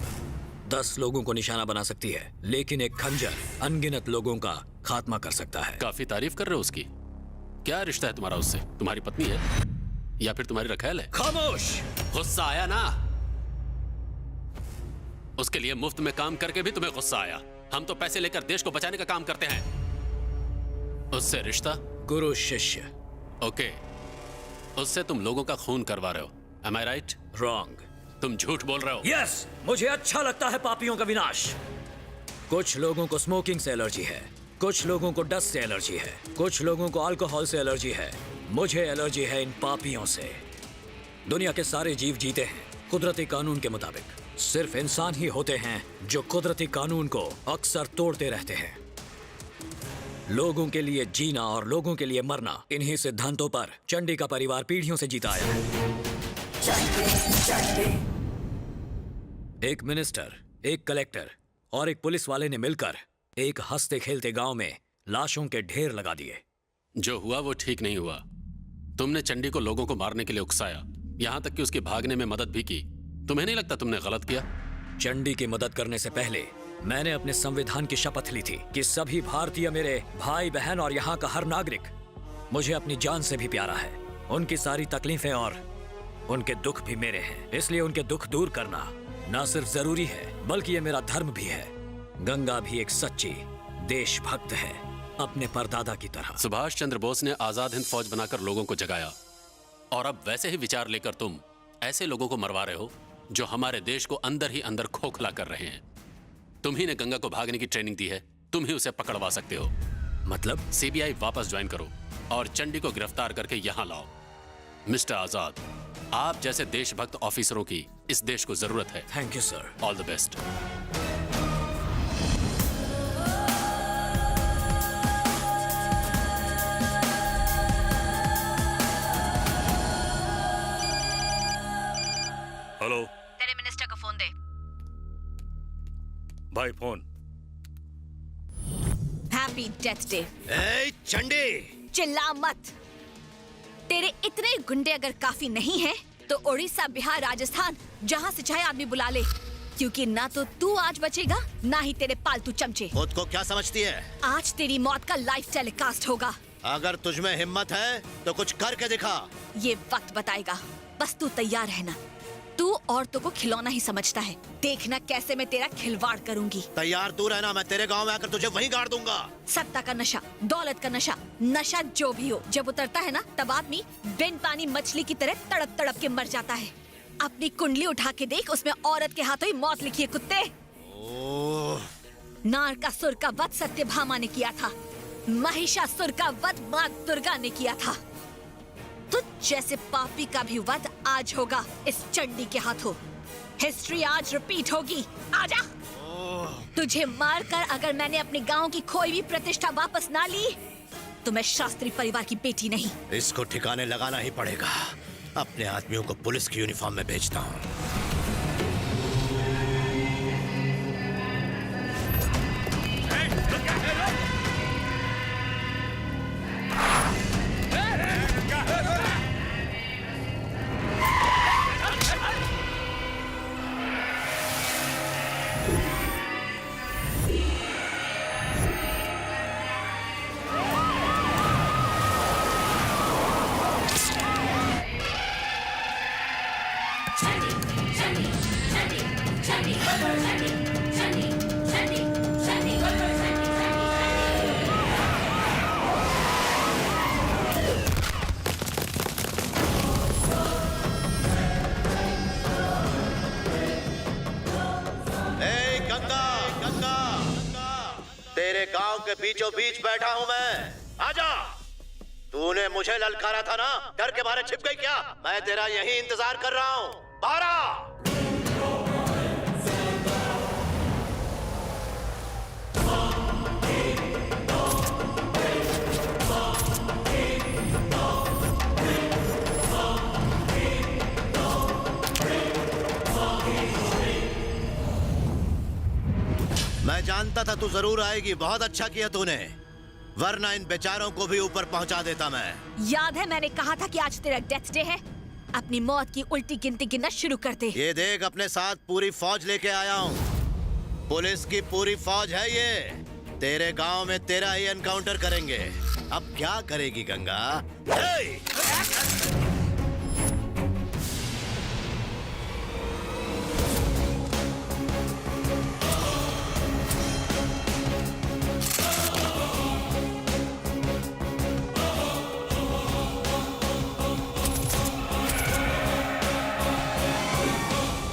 10 लोगों को निशाना बना सकती है, लेकिन एक खंजर अनगिनत लोगों का खात्मा कर सकता है। काफी तारीफ कर रहे हो उसकी। क्या रिश्ता है तुम्हारा उससे? तुम्हारी पत्नी है या फिर तुम्हारी रखैल है? खामोश! गुस्सा आया ना? उसके लिए मुफ्त में काम करके भी तुम्हें गुस्सा आया। हम तो पैसे लेकर देश को बचाने का काम करते हैं। उससे रिश्ता? गुरु शिष्य। ओके, उससे तुम लोगों का खून करवा रहे हो। Am I right? Wrong. तुम झूठ बोल रहे हो। Yes, मुझे अच्छा लगता है पापियों का विनाश। कुछ लोगों को स्मोकिंग से एलर्जी है, कुछ लोगों को डस्ट से एलर्जी है, कुछ लोगों को अल्कोहल से एलर्जी है। मुझे एलर्जी है इन पापियों से। दुनिया के सारे जीव जीते हैं कुदरती कानून के मुताबिक। सिर्फ इंसान ही होते हैं जो कुदरती कानून को अक्सर तोड़ते रहते हैं। लोगों के लिए जीना और लोगों के लिए मरना, इन्हीं सिद्धांतों पर चंडी का परिवार पीढ़ियों से जीता आया है। एक मिनिस्टर, एक कलेक्टर और एक पुलिस वाले ने मिलकर एक हंसते खेलते गांव में लाशों के ढेर लगा दिए। जो हुआ वो ठीक नहीं हुआ। तुमने चंडी को लोगों को मारने के लिए उकसाया, यहां तक कि उसके भागने में मदद भी की। तुम्हें नहीं लगता तुमने गलत किया? चंडी की मदद करने से पहले मैंने अपने संविधान की शपथ ली थी कि सभी भारतीय मेरे भाई बहन और यहाँ का हर नागरिक मुझे अपनी जान से भी प्यारा है। उनकी सारी तकलीफें और उनके दुख भी मेरे हैं, इसलिए उनके दुख दूर करना न सिर्फ जरूरी है बल्कि ये मेरा धर्म भी है। गंगा भी एक सच्ची देशभक्त है, अपने परदादा की तरह। सुभाष चंद्र बोस ने आजाद हिंद फौज बनाकर लोगों को जगाया, और अब वैसे ही विचार लेकर तुम ऐसे लोगों को मरवा रहे हो जो हमारे देश को अंदर ही अंदर खोखला कर रहे हैं। तुम ही ने गंगा को भागने की ट्रेनिंग दी है, तुम ही उसे पकड़वा सकते हो। मतलब? सीबीआई वापस ज्वाइन करो और चंडी को गिरफ्तार करके यहां लाओ। मिस्टर आजाद, आप जैसे देशभक्त ऑफिसरों की इस देश को जरूरत है। Thank you sir. All the best. Hello, तेरे मिनिस्टर को फोन दे। भाई फोन। Happy death day. ए चंडी, चिल्ला मत। तेरे इतने गुंडे अगर काफी नहीं हैं, तो उड़ीसा, बिहार, राजस्थान जहाँ से चाहे आदमी बुला ले, क्योंकि ना तो तू आज बचेगा ना ही तेरे पालतू चमचे। खुद को क्या समझती है? आज तेरी मौत का लाइव टेलीकास्ट होगा। अगर तुझमें हिम्मत है तो कुछ करके दिखा। ये वक्त बताएगा, बस तू तैयार रहना। तू औरतों को खिलौना ही समझता है, देखना कैसे मैं तेरा खिलवाड़ करूंगी। तैयार तू रहना, मैं तेरे गांव में आकर तुझे वहीं गाड़ दूंगा। सत्ता का नशा, दौलत का नशा, नशा जो भी हो, जब उतरता है ना, तब आदमी बिन पानी मछली की तरह तड़प तड़प के मर जाता है। अपनी कुंडली उठा के देख, उसमें औरत के हाथों ही मौत लिखी है कुत्ते। नारकासुर का वध सत्यभामा ने किया था, महिषासुर का वध माँ दुर्गा ने किया था। तुझ जैसे पापी का भी वध आज होगा इस चंडी के हाथों। हिस्ट्री आज रिपीट होगी। आजा। तुझे मारकर अगर मैंने अपने गांव की खोई हुई प्रतिष्ठा वापस ना ली, तो मैं शास्त्री परिवार की बेटी नहीं। इसको ठिकाने लगाना ही पड़ेगा। अपने आदमियों को पुलिस की यूनिफॉर्म में भेजता हूँ। तेरे गांव के बीचों बीच बैठा हूं मैं। आजा। तूने मुझे ललकारा था ना, डर के मारे छिप गई क्या? मैं तेरा यही इंतजार कर रहा हूं। बाहर आ। मैं जानता था तू जरूर आएगी। बहुत अच्छा किया तूने, वरना इन बेचारों को भी ऊपर पहुंचा देता मैं। याद है मैंने कहा था कि आज तेरा डेथ डे है? अपनी मौत की उल्टी गिनती गिनना शुरू कर दे। ये देख, अपने साथ पूरी फौज लेके आया हूँ। पुलिस की पूरी फौज है ये। तेरे गांव में तेरा ही एनकाउंटर करेंगे। अब क्या करेगी गंगा?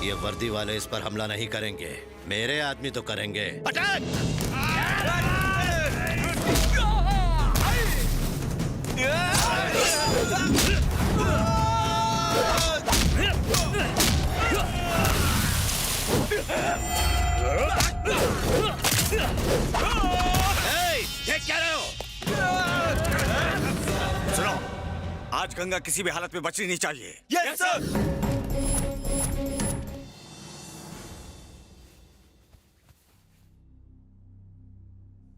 ये वर्दी वाले इस पर हमला नहीं करेंगे, मेरे आदमी तो करेंगे। अटैक! ये क्या रहे हो? सुनो, आज गंगा किसी भी हालत में बचनी नहीं चाहिए। Yes sir.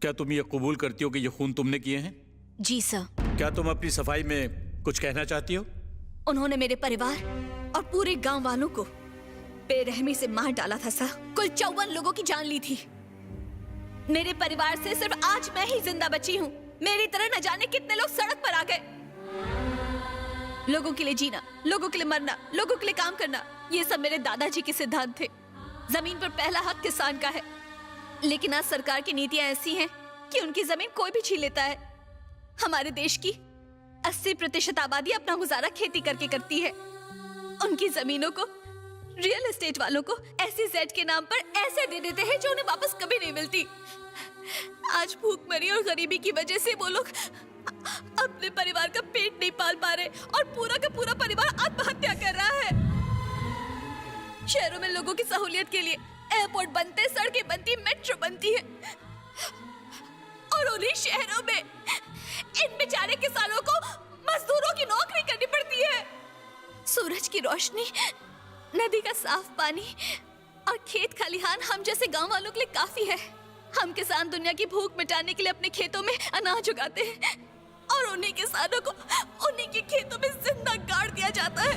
क्या तुम ये कबूल करती हो कि ये खून तुमने किए हैं? जी सर। क्या तुम अपनी सफाई में कुछ कहना चाहती हो? उन्होंने मेरे परिवार और पूरे गांव वालों को बेरहमी से मार डाला था सर। कुल 54 लोगों की जान ली थी। मेरे परिवार से सिर्फ आज मैं ही जिंदा बची हूँ। मेरी तरह न जाने कितने लोग सड़क पर आ गए। लोगों के लिए जीना, लोगों के लिए मरना, लोगों के लिए काम करना, ये सब मेरे दादाजी के सिद्धांत थे। जमीन पर पहला हक किसान का है, लेकिन आज सरकार की नीतियां ऐसी हैं कि उनकी जमीन कोई भी छीन लेता है। हमारे देश की 80% आबादी अपना गुजारा खेती करके करती है। उनकी जमीनों को रियल एस्टेट वालों को SEZ के नाम पर ऐसे दे देते हैं जो उन्हें वापस कभी नहीं मिलती। आज भूखमरी और गरीबी की वजह से वो लोग अपने परिवार का पेट नहीं पाल पा रहे और पूरा का पूरा परिवार आत्महत्या कर रहा है। शहरों में लोगों की सहूलियत के लिए एयरपोर्ट बनते, सड़कें बनती, मेट्रो बनती है, और उन्हीं शहरों में इन बेचारे किसानों को मजदूरों की नौकरी करनी पड़ती है। सूरज की रोशनी, नदी का साफ पानी और खेत खलिहान हम जैसे गांव वालों के लिए काफी है। हम किसान दुनिया की भूख मिटाने के लिए अपने खेतों में अनाज उगाते हैं और उन्हीं किसानों को उन्हीं के खेतों में जिंदा गाड़ दिया जाता है।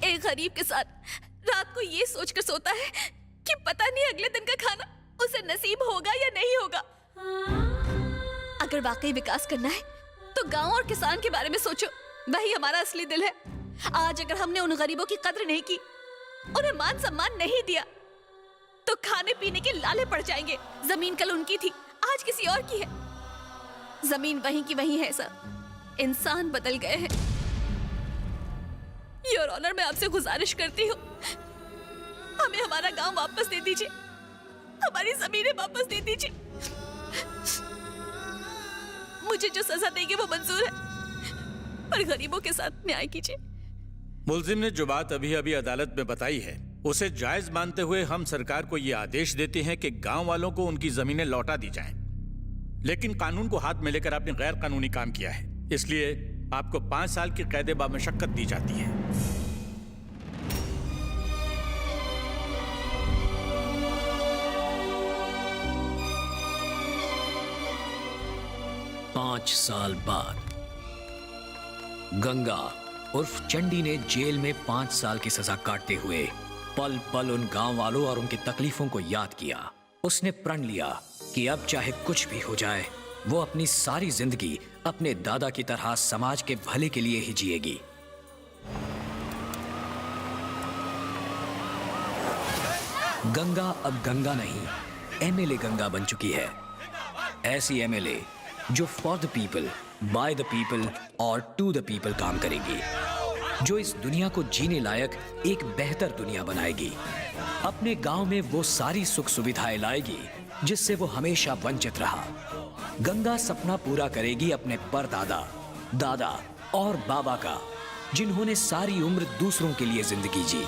एक गरीब किसान रात को ये सोचकर सोता है कि पता नहीं अगले दिन का खाना उसे नसीब होगा या नहीं होगा। अगर वाकई विकास करना है तो गांव और किसान के बारे में सोचो, वही हमारा असली दिल है। आज अगर हमने उन गरीबों की कद्र नहीं की, उन्हें मान सम्मान नहीं दिया, तो खाने पीने के लाले पड़ जाएंगे। जमीन कल उनकी थी, आज किसी और की है। जमीन वहीं की वहीं है सर, इंसान बदल गए हैं। योर ऑनर, मैं आपसे गुजारिश करती हूँ, हमें हमारा गांव वापस दे दीजिए, हमारी जमीनें वापस दे दीजिए। मुझे जो सजा देंगे वो मंजूर है, पर गरीबों के साथ न्याय कीजिए। मुल्जिम ने जो बात अभी अभी अदालत में बताई है उसे जायज मानते हुए हम सरकार को ये आदेश देते हैं कि गांव वालों को उनकी जमीनें लौटा दी जाएं। लेकिन कानून को हाथ में लेकर आपने गैर कानूनी काम किया है, इसलिए आपको 5 साल की कैद बामशक्कत दी जाती है। पांच साल बाद गंगा उर्फ चंडी ने जेल में 5 साल की सजा काटते हुए पल पल उन गांव वालों और उनकी तकलीफों को याद किया। उसने प्रण लिया कि अब चाहे कुछ भी हो जाए, वो अपनी सारी जिंदगी अपने दादा की तरह समाज के भले के लिए ही जिएगी। गंगा अब गंगा नहीं, एमएलए गंगा बन चुकी है। ऐसी एमएलए जो for the people, by the people और टू द पीपल काम करेगी, जो इस दुनिया को जीने लायक एक बेहतर दुनिया बनाएगी। अपने गांव में वो सारी सुख सुविधाएं लाएगी जिससे वो हमेशा वंचित रहा। गंगा सपना पूरा करेगी अपने परदादा, दादा और बाबा का, जिन्होंने सारी उम्र दूसरों के लिए जिंदगी जी।